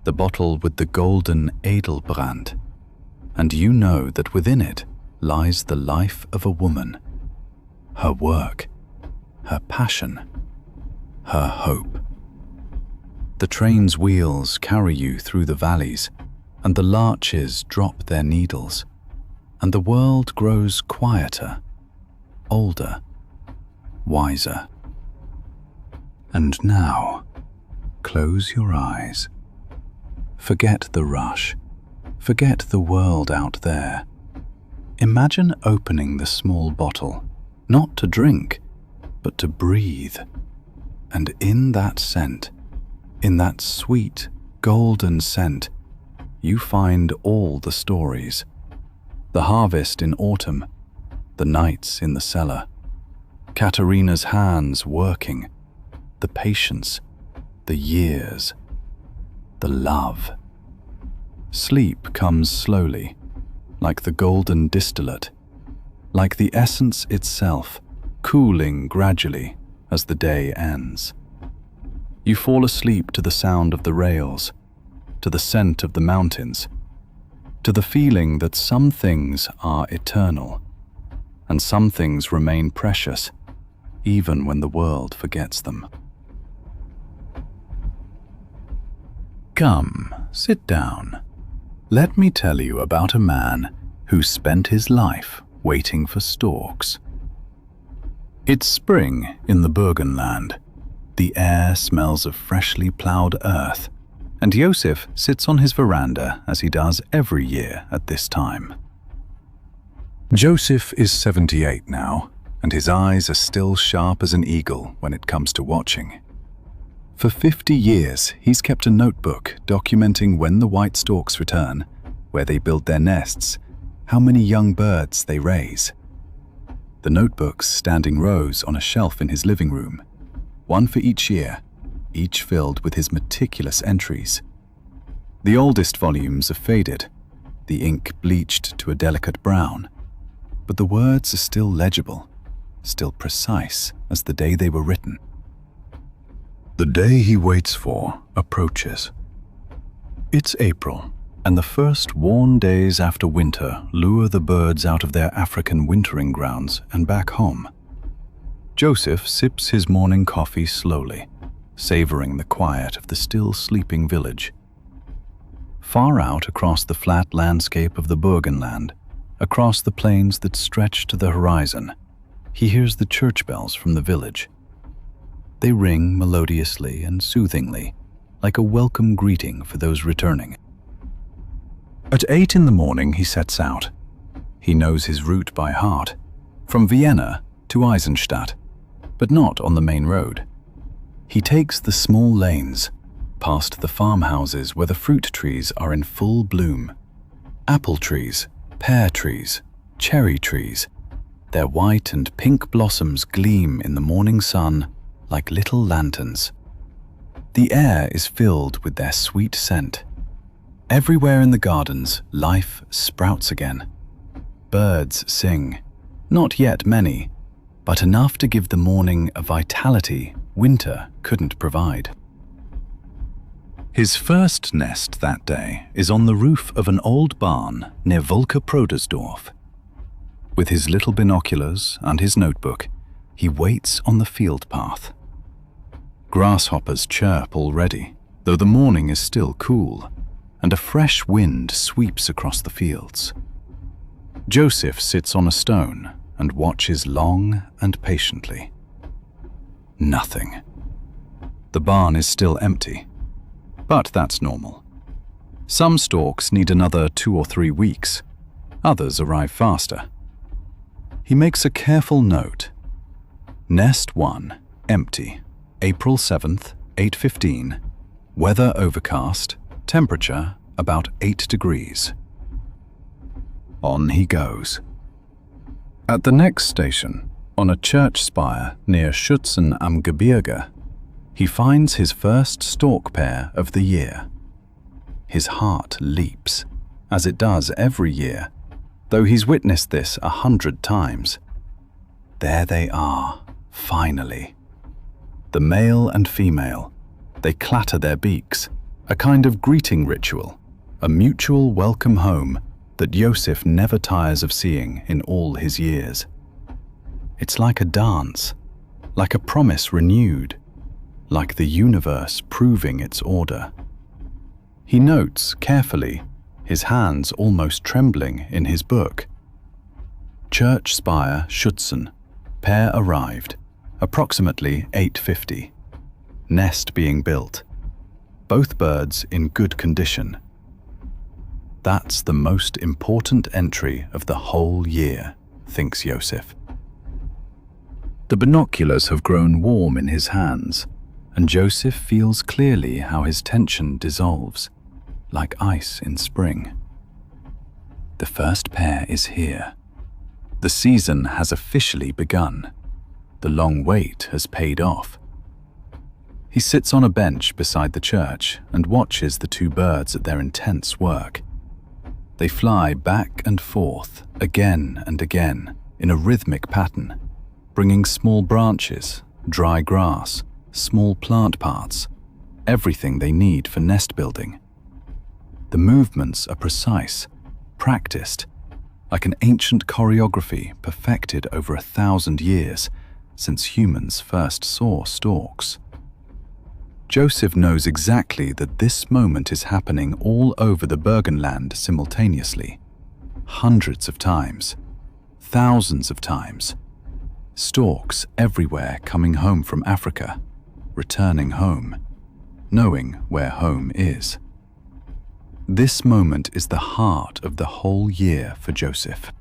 the bottle with the golden Edelbrand, and you know that within it lies the life of a woman, her work, her passion, her hope. The train's wheels carry you through the valleys, and the larches drop their needles, and the world grows quieter, older, wiser. And now, close your eyes. Forget the rush. Forget the world out there. Imagine opening the small bottle, not to drink, but to breathe. And in that scent, in that sweet, golden scent, you find all the stories. The harvest in autumn, the nights in the cellar, Katerina's hands working, the patience, the years, the love. Sleep comes slowly, like the golden distillate, like the essence itself, cooling gradually as the day ends. You fall asleep to the sound of the rails, to the scent of the mountains, to the feeling that some things are eternal, and some things remain precious, even when the world forgets them. Come, sit down. Let me tell you about a man who spent his life waiting for storks. It's spring in the Burgenland. The air smells of freshly plowed earth, and Josef sits on his veranda as he does every year at this time. Josef is 78 now, and his eyes are still sharp as an eagle when it comes to watching. For 50 years, he's kept a notebook documenting when the white storks return, where they build their nests, how many young birds they raise. The notebooks stand in rows on a shelf in his living room, one for each year, each filled with his meticulous entries. The oldest volumes are faded, the ink bleached to a delicate brown, but the words are still legible, still precise as the day they were written. The day he waits for approaches. It's April, and the first warm days after winter lure the birds out of their African wintering grounds and back home. Josef sips his morning coffee slowly, savoring the quiet of the still sleeping village. Far out across the flat landscape of the Burgenland, across the plains that stretch to the horizon, he hears the church bells from the village. They ring melodiously and soothingly, like a welcome greeting for those returning. At 8 in the morning he sets out. He knows his route by heart, from Vienna to Eisenstadt, but not on the main road. He takes the small lanes, past the farmhouses where the fruit trees are in full bloom. Apple trees, pear trees, cherry trees. Their white and pink blossoms gleam in the morning sun like little lanterns. The air is filled with their sweet scent. Everywhere in the gardens, life sprouts again. Birds sing, not yet many, but enough to give the morning a vitality winter couldn't provide. His first nest that day is on the roof of an old barn near Volker-Prodersdorf. With his little binoculars and his notebook, he waits on the field path. Grasshoppers chirp already, though the morning is still cool, and a fresh wind sweeps across the fields. Josef sits on a stone and watches long and patiently. Nothing. The barn is still empty, but that's normal. Some storks need another 2 or 3 weeks. Others arrive faster. He makes a careful note. Nest 1, empty. April 7th, 8:15. Weather overcast. Temperature about 8 degrees. On he goes. At the next station, On a church spire near Schützen am Gebirge, he finds his first stork pair of the year. His heart leaps, as it does every year, though he's witnessed this 100 times. There they are, finally. The male and female, they clatter their beaks, a kind of greeting ritual, a mutual welcome home that Joseph never tires of seeing in all his years. It's like a dance, like a promise renewed, like the universe proving its order. He notes carefully, his hands almost trembling, in his book. Church spire Schützen, pair arrived, approximately 8:50. Nest being built. Both birds in good condition. That's the most important entry of the whole year, thinks Joseph. The binoculars have grown warm in his hands, and Joseph feels clearly how his tension dissolves, like ice in spring. The first pair is here. The season has officially begun. The long wait has paid off. He sits on a bench beside the church and watches the two birds at their intense work. They fly back and forth, again and again, in a rhythmic pattern, bringing small branches, dry grass, small plant parts, everything they need for nest building. The movements are precise, practiced, like an ancient choreography perfected over 1,000 years since humans first saw storks. Joseph knows exactly that this moment is happening all over the Burgenland simultaneously, hundreds of times, thousands of times. Storks everywhere coming home from Africa, returning home, knowing where home is. This moment is the heart of the whole year for Joseph.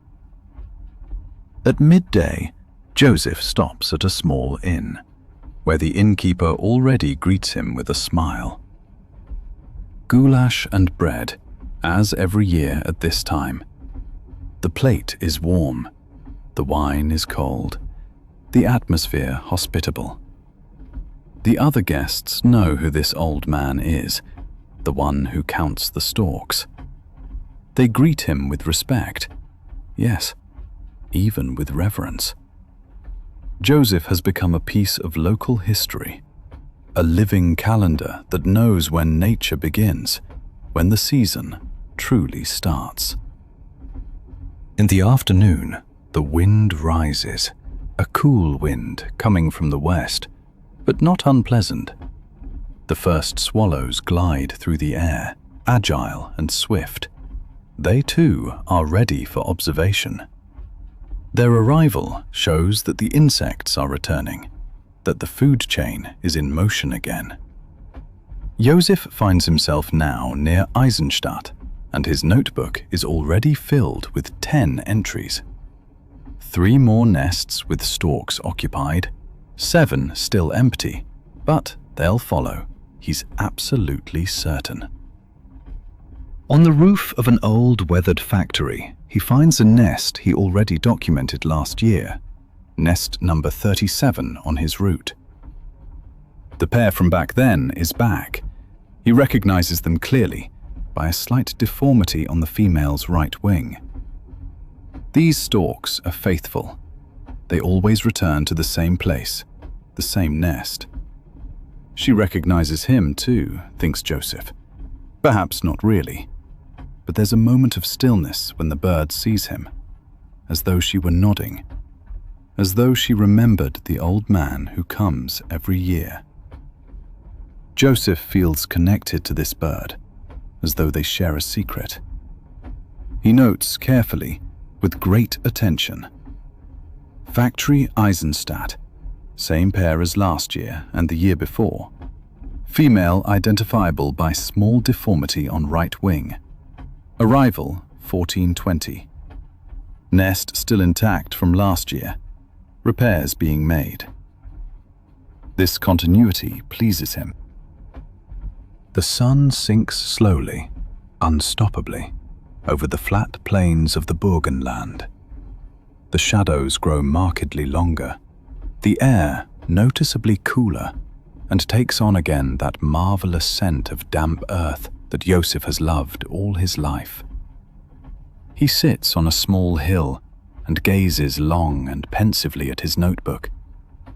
At midday, Joseph stops at a small inn, where the innkeeper already greets him with a smile. Goulash and bread, as every year at this time. The plate is warm, the wine is cold, the atmosphere hospitable. The other guests know who this old man is, the one who counts the storks. They greet him with respect, yes, even with reverence. Joseph has become a piece of local history, a living calendar that knows when nature begins, when the season truly starts. In the afternoon, the wind rises, a cool wind coming from the west, but not unpleasant. The first swallows glide through the air, agile and swift. They too are ready for observation. Their arrival shows that the insects are returning, that the food chain is in motion again. Joseph finds himself now near Eisenstadt, and his notebook is already filled with 10 entries. 3 more nests with storks occupied, 7 still empty, but they'll follow, he's absolutely certain. On the roof of an old weathered factory, he finds a nest he already documented last year, nest number 37 on his route. The pair from back then is back. He recognizes them clearly by a slight deformity on the female's right wing. These storks are faithful. They always return to the same place, the same nest. She recognizes him too, thinks Joseph. Perhaps not really. But there's a moment of stillness when the bird sees him, as though she were nodding, as though she remembered the old man who comes every year. Joseph feels connected to this bird, as though they share a secret. He notes carefully, with great attention. Factory Eisenstadt, same pair as last year and the year before. Female identifiable by small deformity on right wing. Arrival 1420. Nest still intact from last year. Repairs being made. This continuity pleases him. The sun sinks slowly, unstoppably, over the flat plains of the Burgenland. The shadows grow markedly longer, the air noticeably cooler, and takes on again that marvelous scent of damp earth that Joseph has loved all his life. He sits on a small hill and gazes long and pensively at his notebook,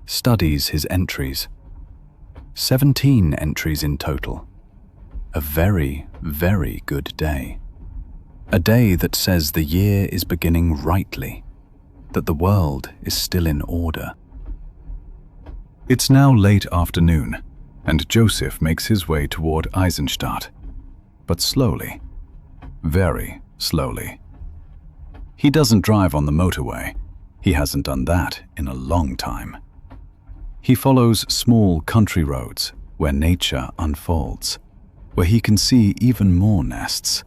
studies his entries. 17 entries in total. A very, very good day. A day that says the year is beginning rightly, that the world is still in order. It's now late afternoon, and Joseph makes his way toward Eisenstadt, but slowly, very slowly. He doesn't drive on the motorway. He hasn't done that in a long time. He follows small country roads where nature unfolds, where he can see even more nests.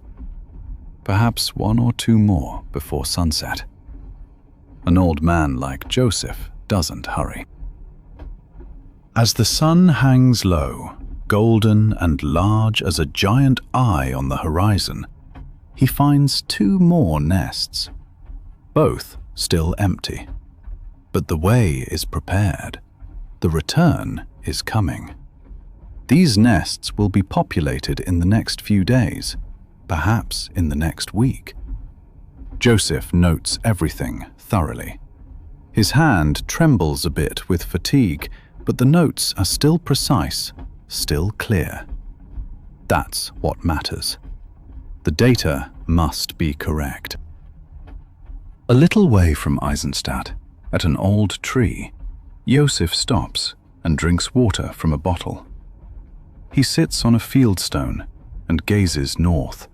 Perhaps 1 or 2 more before sunset. An old man like Joseph doesn't hurry. As the sun hangs low, golden and large as a giant eye on the horizon, he finds 2 more nests, both still empty. But the way is prepared. The return is coming. These nests will be populated in the next few days, perhaps in the next week. Joseph notes everything thoroughly. His hand trembles a bit with fatigue, but the notes are still precise, still clear. That's what matters. The data must be correct. A little way from Eisenstadt, at an old tree, Joseph stops and drinks water from a bottle. He sits on a fieldstone and gazes north.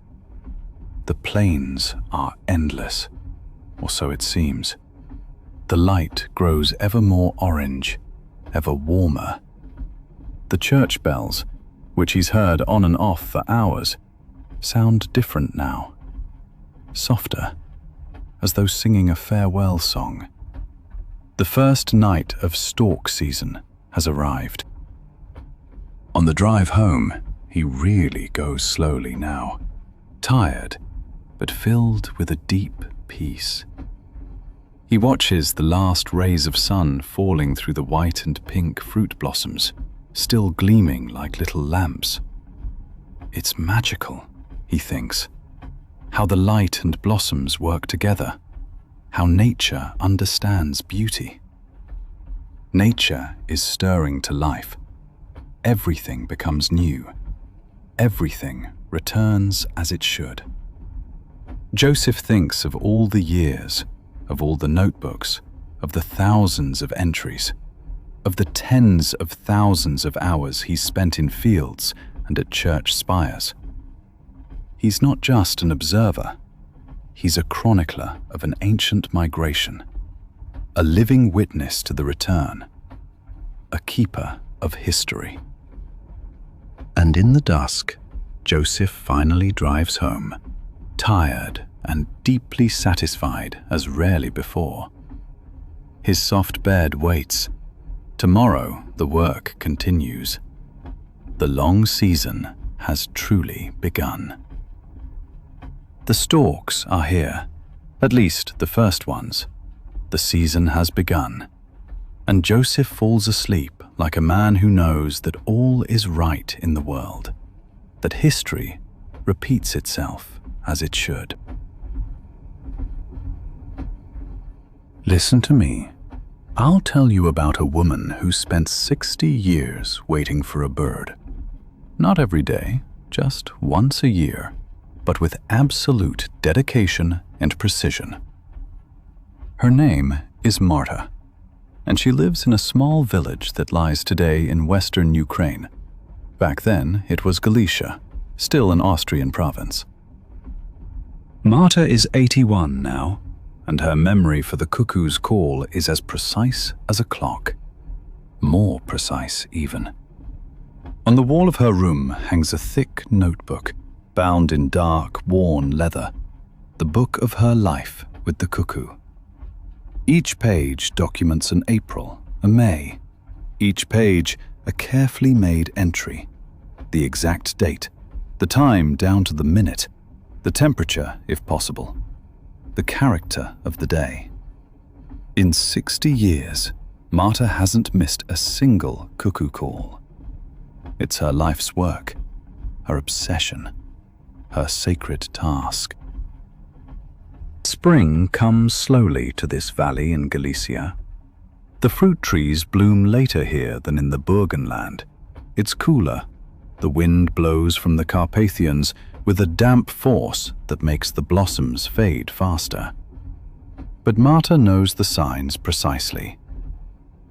The plains are endless, or so it seems. The light grows ever more orange, ever warmer. The church bells, which he's heard on and off for hours, sound different now. Softer, as though singing a farewell song. The first night of stork season has arrived. On the drive home, he really goes slowly now, tired, but filled with a deep peace. He watches the last rays of sun falling through the white and pink fruit blossoms, still gleaming like little lamps. It's magical, he thinks, how the light and blossoms work together, how nature understands beauty. Nature is stirring to life. Everything becomes new. Everything returns as it should. Joseph thinks of all the years, of all the notebooks, of the thousands of entries, of the tens of thousands of hours he's spent in fields and at church spires. He's not just an observer. He's a chronicler of an ancient migration, a living witness to the return, a keeper of history. And in the dusk, Joseph finally drives home, tired and deeply satisfied as rarely before. His soft bed waits. Tomorrow the work continues. The long season has truly begun. The storks are here, at least the first ones. The season has begun, and Joseph falls asleep like a man who knows that all is right in the world, that history repeats itself as it should. Listen to me. I'll tell you about a woman who spent 60 years waiting for a bird. Not every day, just once a year, but with absolute dedication and precision. Her name is Marta, and she lives in a small village that lies today in western Ukraine. Back then, it was Galicia, still an Austrian province. Marta is 81 now, and her memory for the cuckoo's call is as precise as a clock. More precise, even. On the wall of her room hangs a thick notebook, bound in dark, worn leather, the book of her life with the cuckoo. Each page documents an April, a May. Each page a carefully made entry, the exact date, the time down to the minute, the temperature, if possible, the character of the day. In 60 years, Marta hasn't missed a single cuckoo call. It's her life's work, her obsession, her sacred task. Spring comes slowly to this valley in Galicia. The fruit trees bloom later here than in the Burgenland. It's cooler. The wind blows from the Carpathians with a damp force that makes the blossoms fade faster. But Marta knows the signs precisely.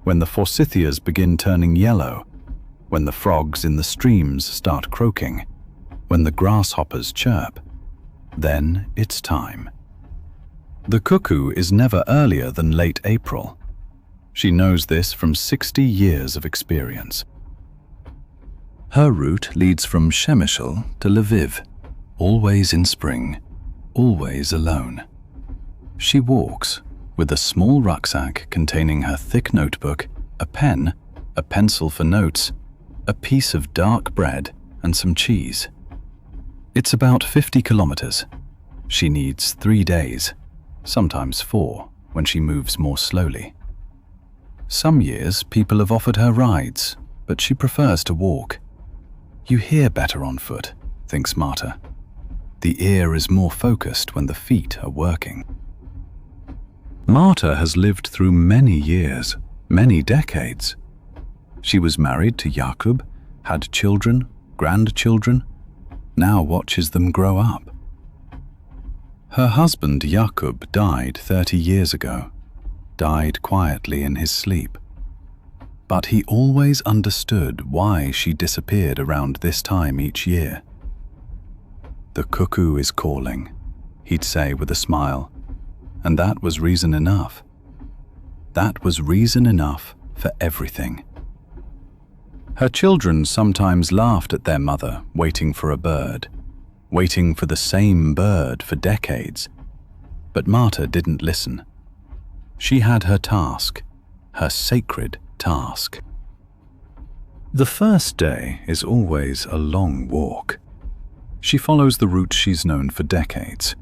When the forsythias begin turning yellow, when the frogs in the streams start croaking, when the grasshoppers chirp, then it's time. The cuckoo is never earlier than late April. She knows this from 60 years of experience. Her route leads from Przemysl to Lviv, always in spring, always alone. She walks with a small rucksack containing her thick notebook, a pen, a pencil for notes, a piece of dark bread, and some cheese. It's about 50 kilometers. She needs 3 days, sometimes 4 when she moves more slowly. Some years people have offered her rides, but she prefers to walk. You hear better on foot, thinks Marta. The ear is more focused when the feet are working. Marta has lived through many years, many decades. She was married to Jakub, had children, grandchildren, now watches them grow up. Her husband Jakub died 30 years ago, died quietly in his sleep. But he always understood why she disappeared around this time each year. The cuckoo is calling, he'd say with a smile, and that was reason enough. That was reason enough for everything. Her children sometimes laughed at their mother waiting for a bird, waiting for the same bird for decades. But Marta didn't listen. She had her task, her sacred task. The first day is always a long walk. She follows the route she's known for decades,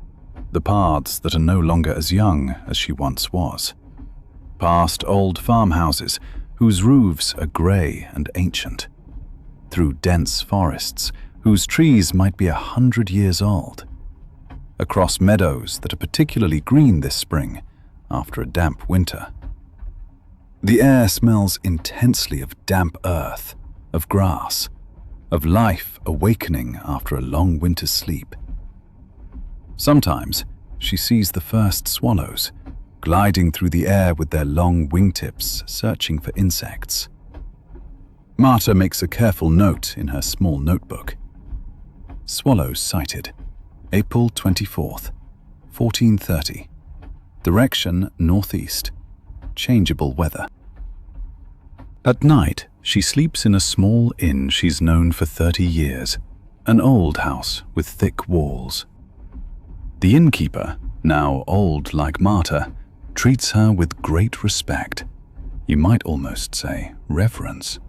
the paths that are no longer as young as she once was. Past old farmhouses whose roofs are grey and ancient, through dense forests whose trees might be 100 years old, across meadows that are particularly green this spring after a damp winter. The air smells intensely of damp earth, of grass, of life awakening after a long winter's sleep. Sometimes she sees the first swallows, gliding through the air with their long wingtips searching for insects. Marta makes a careful note in her small notebook. Swallows sighted, April 24th, 1430. Direction northeast, changeable weather. At night, she sleeps in a small inn she's known for 30 years, an old house with thick walls. The innkeeper, now old like Marta, treats her with great respect. You might almost say reverence.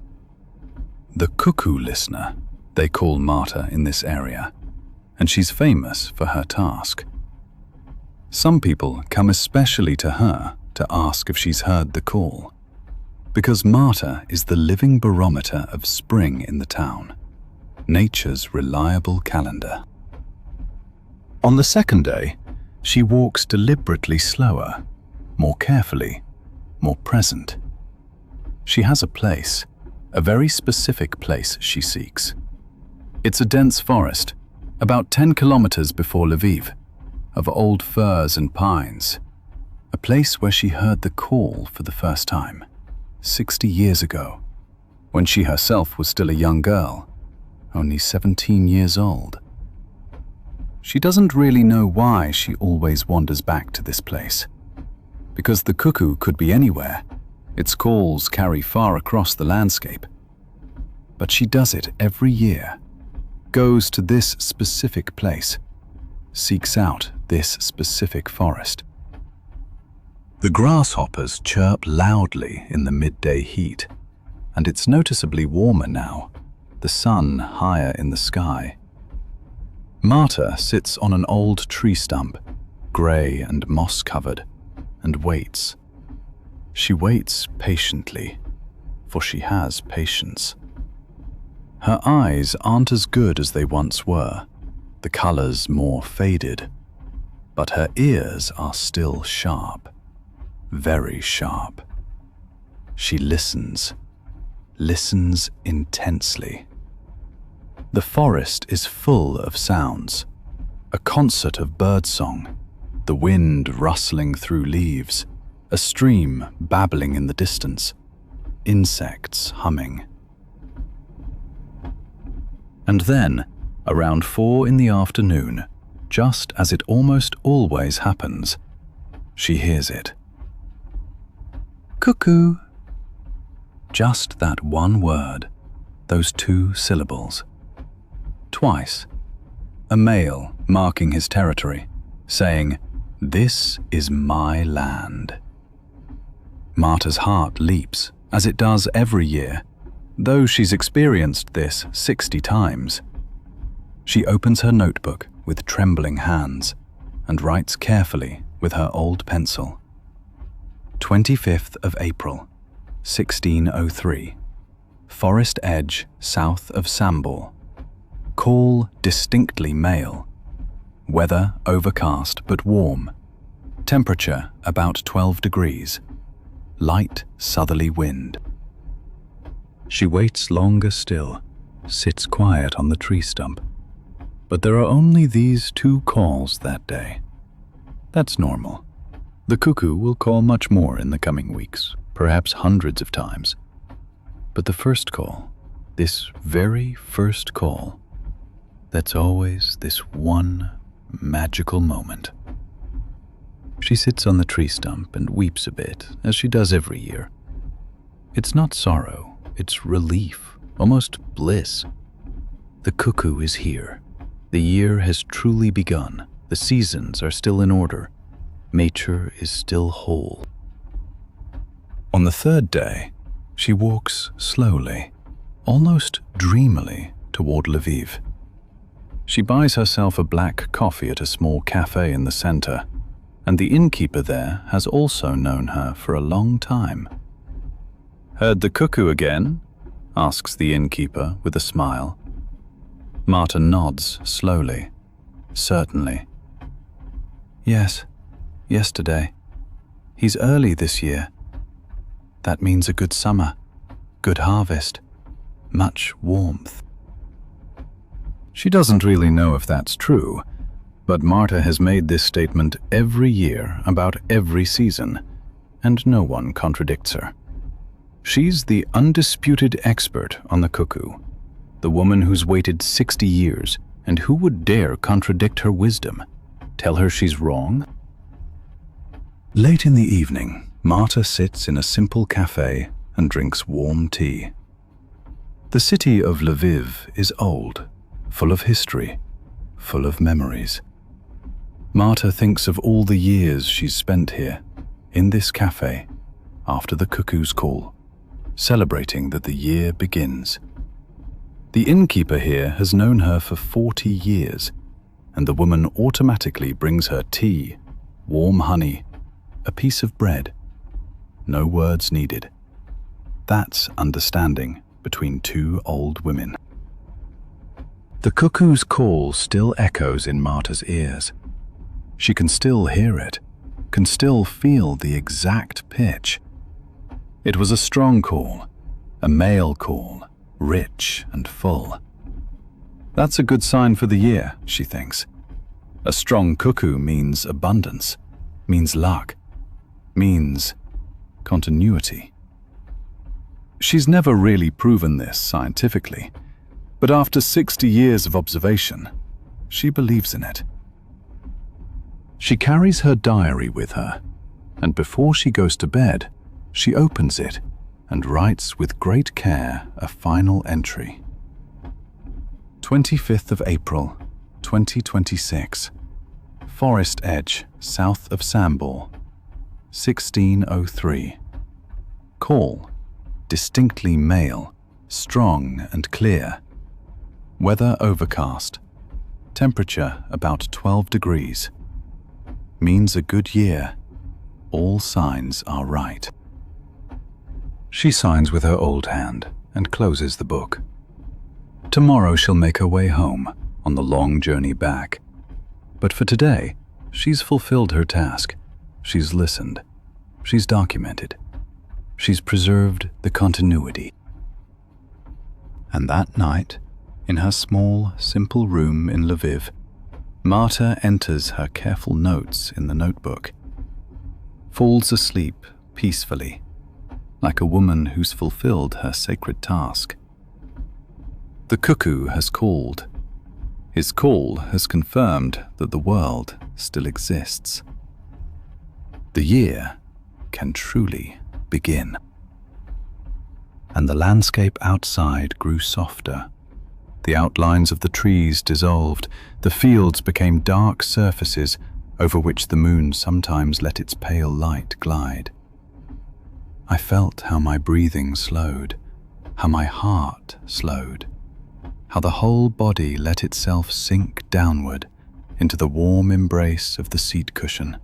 The Cuckoo Listener, they call Marta in this area, and she's famous for her task. Some people come especially to her to ask if she's heard the call, because Marta is the living barometer of spring in the town, nature's reliable calendar. On the second day, she walks deliberately slower, more carefully, more present. She has a place, a very specific place she seeks. It's a dense forest, about 10 kilometers before Lviv, of old firs and pines, a place where she heard the call for the first time, 60 years ago, when she herself was still a young girl, only 17 years old. She doesn't really know why she always wanders back to this place, because the cuckoo could be anywhere. Its calls carry far across the landscape. But she does it every year, goes to this specific place, seeks out this specific forest. The grasshoppers chirp loudly in the midday heat, and it's noticeably warmer now, the sun higher in the sky. Marta sits on an old tree stump, grey and moss-covered, and waits. She waits patiently, for she has patience. Her eyes aren't as good as they once were, the colors more faded, but her ears are still sharp, very sharp. She listens intensely. The forest is full of sounds, a concert of birdsong, the wind rustling through leaves, a stream babbling in the distance, insects humming. And then, around 4 in the afternoon, just as it almost always happens, she hears it. Cuckoo! Just that one word, those 2 syllables. Twice, a male marking his territory, saying, "This is my land." Marta's heart leaps, as it does every year, though she's experienced this 60 times. She opens her notebook with trembling hands and writes carefully with her old pencil. 25th of April, 1603. Forest edge south of Sambor. Call distinctly male. Weather overcast but warm. Temperature about 12 degrees. Light southerly wind. She waits longer still, sits quiet on the tree stump. But there are only these 2 calls that day. That's normal. The cuckoo will call much more in the coming weeks, perhaps hundreds of times. But the first call, this very first call, that's always this one magical moment. She sits on the tree stump and weeps a bit, as she does every year. It's not sorrow, it's relief, almost bliss. The cuckoo is here. The year has truly begun. The seasons are still in order. Nature is still whole. On the 3rd day, she walks slowly, almost dreamily, toward Lviv. She buys herself a black coffee at a small cafe in the center, and the innkeeper there has also known her for a long time. "Heard the cuckoo again?" asks the innkeeper with a smile. Marta nods slowly. "Certainly." "Yes, yesterday. He's early this year. That means a good summer, good harvest, much warmth." She doesn't really know if that's true, but Marta has made this statement every year about every season, and no one contradicts her. She's the undisputed expert on the cuckoo, the woman who's waited 60 years, and who would dare contradict her wisdom, tell her she's wrong? Late in the evening, Marta sits in a simple cafe and drinks warm tea. The city of Lviv is old, full of history, full of memories. Marta thinks of all the years she's spent here, in this cafe, after the cuckoo's call, celebrating that the year begins. The innkeeper here has known her for 40 years, and the woman automatically brings her tea, warm honey, a piece of bread. No words needed. That's understanding between 2 old women. The cuckoo's call still echoes in Marta's ears. She can still hear it, can still feel the exact pitch. It was a strong call, a male call, rich and full. That's a good sign for the year, she thinks. A strong cuckoo means abundance, means luck, means continuity. She's never really proven this scientifically, but after 60 years of observation, she believes in it. She carries her diary with her, and before she goes to bed, she opens it and writes with great care a final entry. 25th of April, 2026. Forest edge, south of Sambor. 1603. Call, distinctly male, strong and clear. Weather overcast. Temperature about 12 degrees. Means a good year. All signs are right. She signs with her old hand and closes the book. Tomorrow she'll make her way home on the long journey back. But for today, she's fulfilled her task. She's listened. She's documented. She's preserved the continuity. And that night, in her small, simple room in Lviv, Marta enters her careful notes in the notebook, falls asleep peacefully, like a woman who's fulfilled her sacred task. The cuckoo has called. His call has confirmed that the world still exists. The year can truly begin. And the landscape outside grew softer. The outlines of the trees dissolved. The fields became dark surfaces over which the moon sometimes let its pale light glide. I felt how my breathing slowed, how my heart slowed, how the whole body let itself sink downward into the warm embrace of the seat cushion,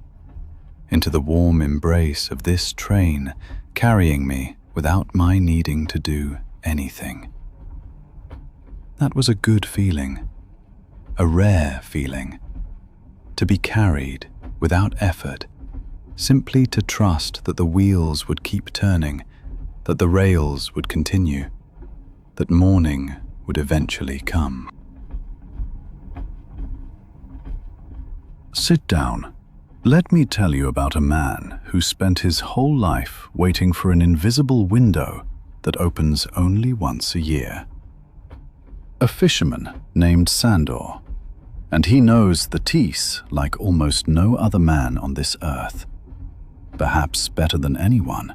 into the warm embrace of this train carrying me without my needing to do anything. That was a good feeling, a rare feeling, to be carried without effort, simply to trust that the wheels would keep turning, that the rails would continue, that morning would eventually come. Sit down. Let me tell you about a man who spent his whole life waiting for an invisible window that opens only once a year. A fisherman named Sandor, and he knows the Tis like almost no other man on this earth, perhaps better than anyone.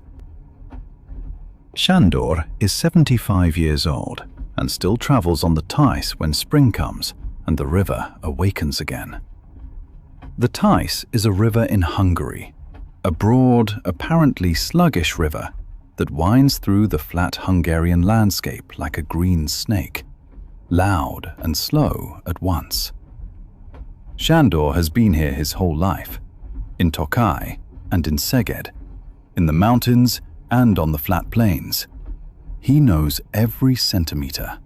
Sandor is 75 years old and still travels on the Tis when spring comes and the river awakens again. The Tis is a river in Hungary, a broad, apparently sluggish river that winds through the flat Hungarian landscape like a green snake, loud and slow at once. Sandor has been here his whole life, in Tokaj and in Szeged, in the mountains and on the flat plains. He knows every centimeter,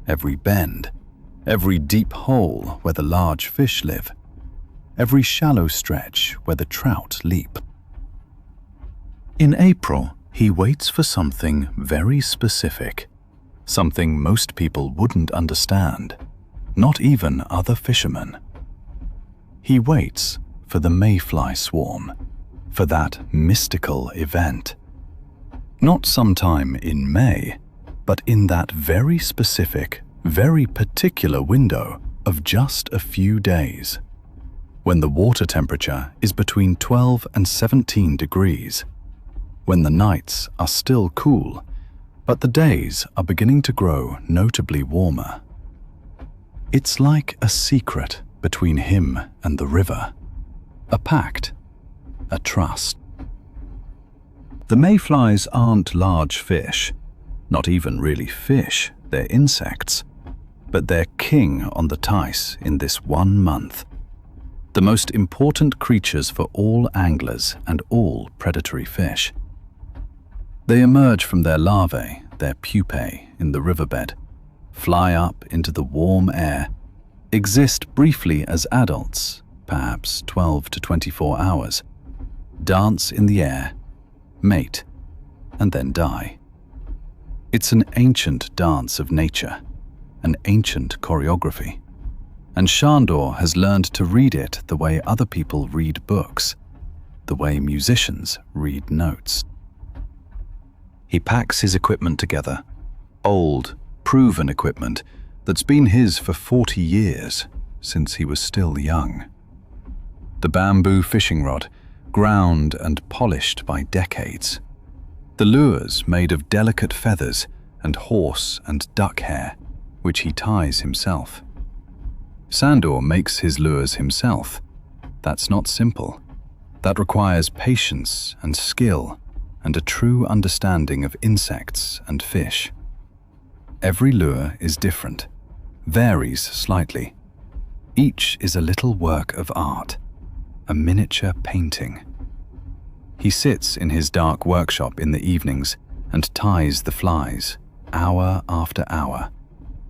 every bend, every deep hole where the large fish live, every shallow stretch where the trout leap. In April, he waits for something very specific, something most people wouldn't understand, not even other fishermen. He waits for the mayfly swarm, for that mystical event. Not sometime in May, but in that very specific, very particular window of just a few days, when the water temperature is between 12 and 17 degrees, when the nights are still cool, but the days are beginning to grow notably warmer. It's like a secret between him and the river, a pact, a trust. The mayflies aren't large fish, not even really fish, they're insects, but they're king on the Tis in this 1 month. The most important creatures for all anglers and all predatory fish. They emerge from their larvae, their pupae, in the riverbed, fly up into the warm air, exist briefly as adults, perhaps 12 to 24 hours, dance in the air, mate, and then die. It's an ancient dance of nature, an ancient choreography, and Sandor has learned to read it the way other people read books, the way musicians read notes. He packs his equipment together, old, proven equipment that's been his for 40 years, since he was still young. The bamboo fishing rod, ground and polished by decades. The lures made of delicate feathers and horse and duck hair, which he ties himself. Sandor makes his lures himself. That's not simple. That requires patience and skill and a true understanding of insects and fish. Every lure is different, varies slightly. Each is a little work of art, a miniature painting. He sits in his dark workshop in the evenings and ties the flies, hour after hour,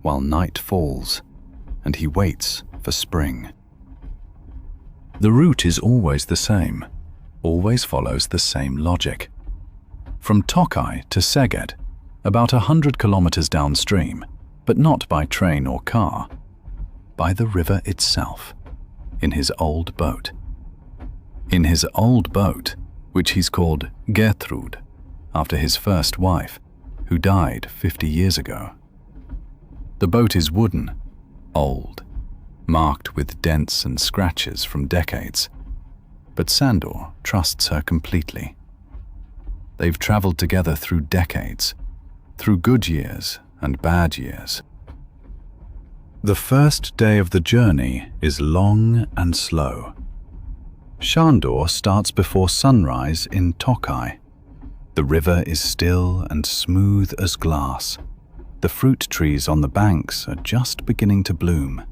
while night falls and he waits for spring. The route is always the same, always follows the same logic. From Tokai to Szeged, about 100 kilometers downstream, but not by train or car, by the river itself, in his old boat. In his old boat, which he's called Gertrud, after his first wife, who died 50 years ago. The boat is wooden, old, marked with dents and scratches from decades, but Sandor trusts her completely. They've traveled together through decades, through good years and bad years. The first day of the journey is long and slow. Sandor starts before sunrise in Tokai. The river is still and smooth as glass. The fruit trees on the banks are just beginning to bloom,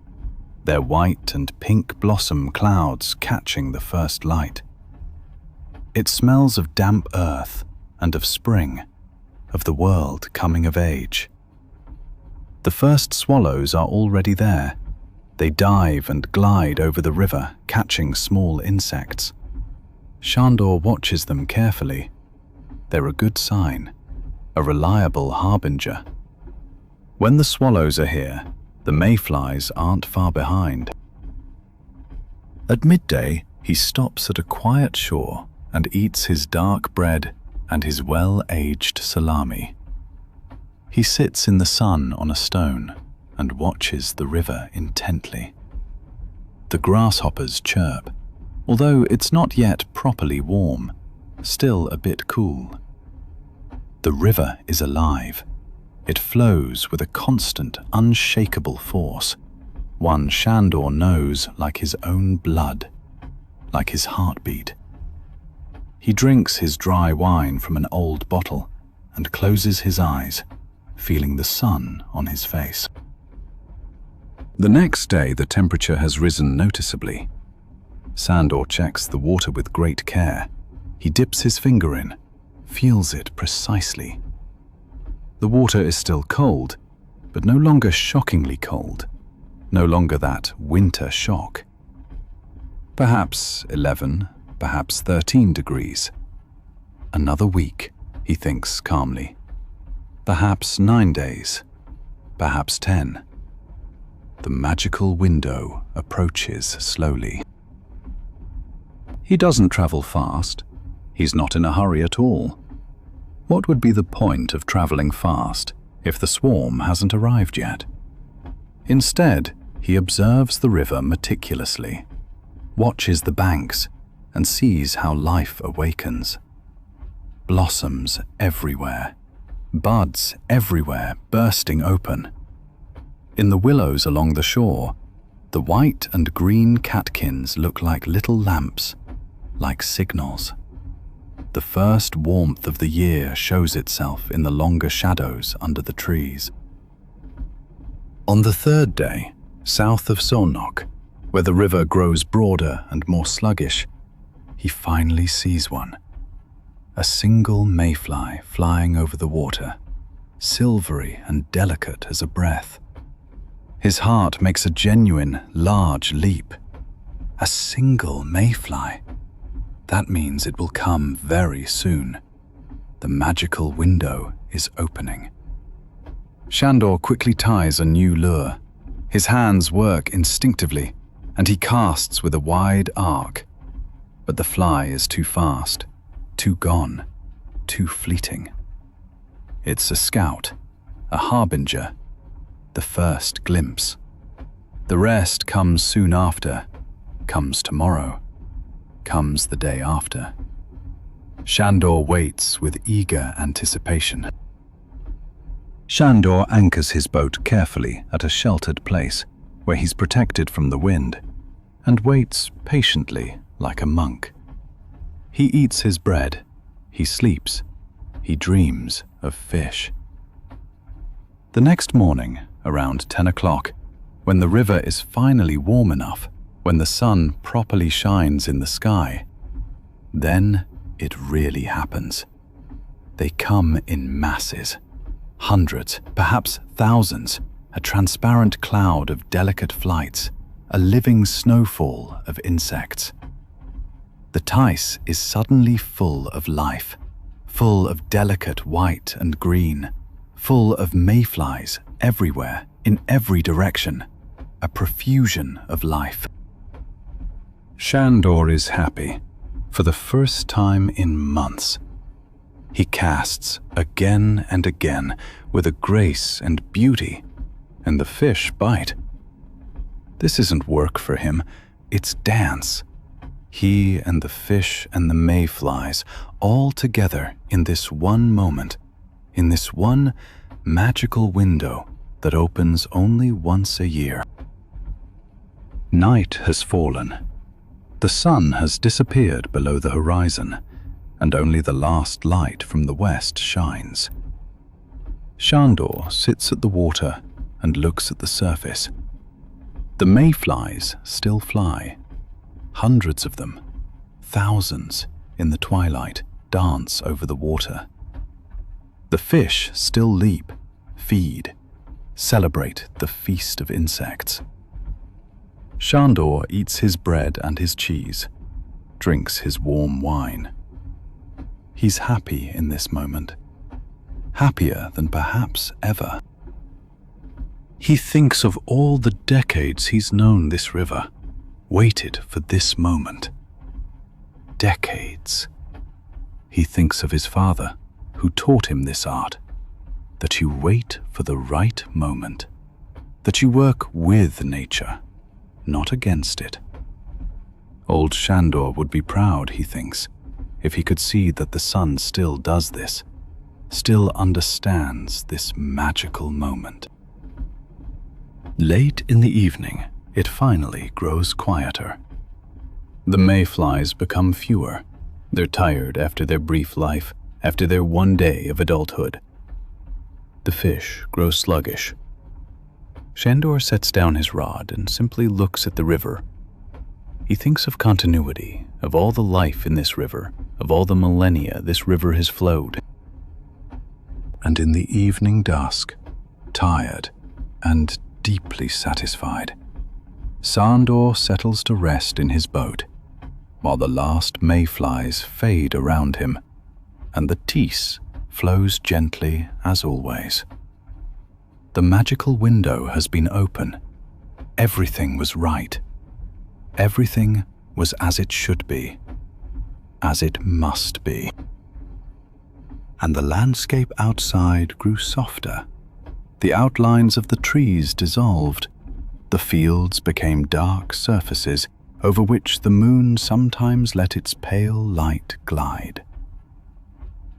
their white and pink blossom clouds catching the first light. It smells of damp earth and of spring, of the world coming of age. The first swallows are already there. They dive and glide over the river, catching small insects. Sandor watches them carefully. They're a good sign, a reliable harbinger. When the swallows are here, the mayflies aren't far behind. At midday, he stops at a quiet shore and eats his dark bread and his well-aged salami. He sits in the sun on a stone and watches the river intently. The grasshoppers chirp, although it's not yet properly warm, still a bit cool. The river is alive. It flows with a constant, unshakable force, one Sandor knows like his own blood, like his heartbeat. He drinks his dry wine from an old bottle and closes his eyes, feeling the sun on his face. The next day, the temperature has risen noticeably. Sandor checks the water with great care. He dips his finger in, feels it precisely. The water is still cold, but no longer shockingly cold, no longer that winter shock. Perhaps 11, perhaps 13 degrees. Another week, he thinks calmly. Perhaps 9 days, perhaps 10. The magical window approaches slowly. He doesn't travel fast. He's not in a hurry at all. What would be the point of traveling fast if the swarm hasn't arrived yet? Instead, he observes the river meticulously, watches the banks, and sees how life awakens. Blossoms everywhere, buds everywhere bursting open. In the willows along the shore, the white and green catkins look like little lamps, like signals. The first warmth of the year shows itself in the longer shadows under the trees. On the third day, south of Sonok, where the river grows broader and more sluggish, he finally sees one. A single mayfly flying over the water, silvery and delicate as a breath. His heart makes a genuine, large leap. A single mayfly. That means it will come very soon. The magical window is opening. Sandor quickly ties a new lure. His hands work instinctively, and he casts with a wide arc. But the fly is too fast, too gone, too fleeting. It's a scout, a harbinger, the first glimpse. The rest comes soon after, comes tomorrow, comes the day after. Sandor waits with eager anticipation. Sandor anchors his boat carefully at a sheltered place where he's protected from the wind, and waits patiently like a monk. He eats his bread, he sleeps, he dreams of fish. The next morning, around 10 o'clock, when the river is finally warm enough, when the sun properly shines in the sky, then it really happens. They come in masses, hundreds, perhaps thousands, a transparent cloud of delicate flights, a living snowfall of insects. The Theiss is suddenly full of life, full of delicate white and green, full of mayflies everywhere, in every direction, a profusion of life. Shandor is happy, for the first time in months. He casts again and again with a grace and beauty, and the fish bite. This isn't work for him, it's dance. He and the fish and the mayflies all together in this one moment, in this one magical window that opens only once a year. Night has fallen. The sun has disappeared below the horizon, and only the last light from the west shines. Shandor sits at the water and looks at the surface. The mayflies still fly. Hundreds of them, thousands in the twilight, dance over the water. The fish still leap, feed, celebrate the feast of insects. Shandor eats his bread and his cheese, drinks his warm wine. He's happy in this moment, happier than perhaps ever. He thinks of all the decades he's known this river, waited for this moment. Decades. He thinks of his father, who taught him this art, that you wait for the right moment, that you work with nature, not against it. Old Shandor would be proud, he thinks, if he could see that the sun still does this, still understands this magical moment. Late in the evening, it finally grows quieter. The mayflies become fewer. They're tired after their brief life, after their one day of adulthood. The fish grow sluggish. Shandor sets down his rod and simply looks at the river. He thinks of continuity, of all the life in this river, of all the millennia this river has flowed. And in the evening dusk, tired and deeply satisfied, Shandor settles to rest in his boat, while the last mayflies fade around him, and the Theiss flows gently as always. The magical window has been open. Everything was right. Everything was as it should be, as it must be. And the landscape outside grew softer. The outlines of the trees dissolved. The fields became dark surfaces over which the moon sometimes let its pale light glide.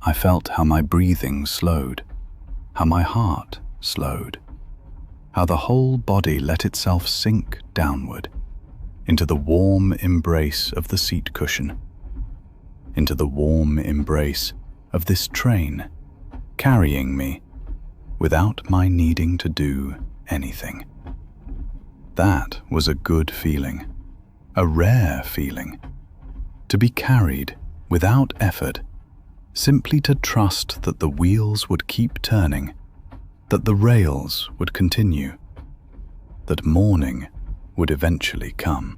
I felt how my breathing slowed, how my heart slowed, how the whole body let itself sink downward into the warm embrace of the seat cushion, into the warm embrace of this train carrying me without my needing to do anything. That was a good feeling, a rare feeling, to be carried without effort, simply to trust that the wheels would keep turning, that the rails would continue, that morning would eventually come.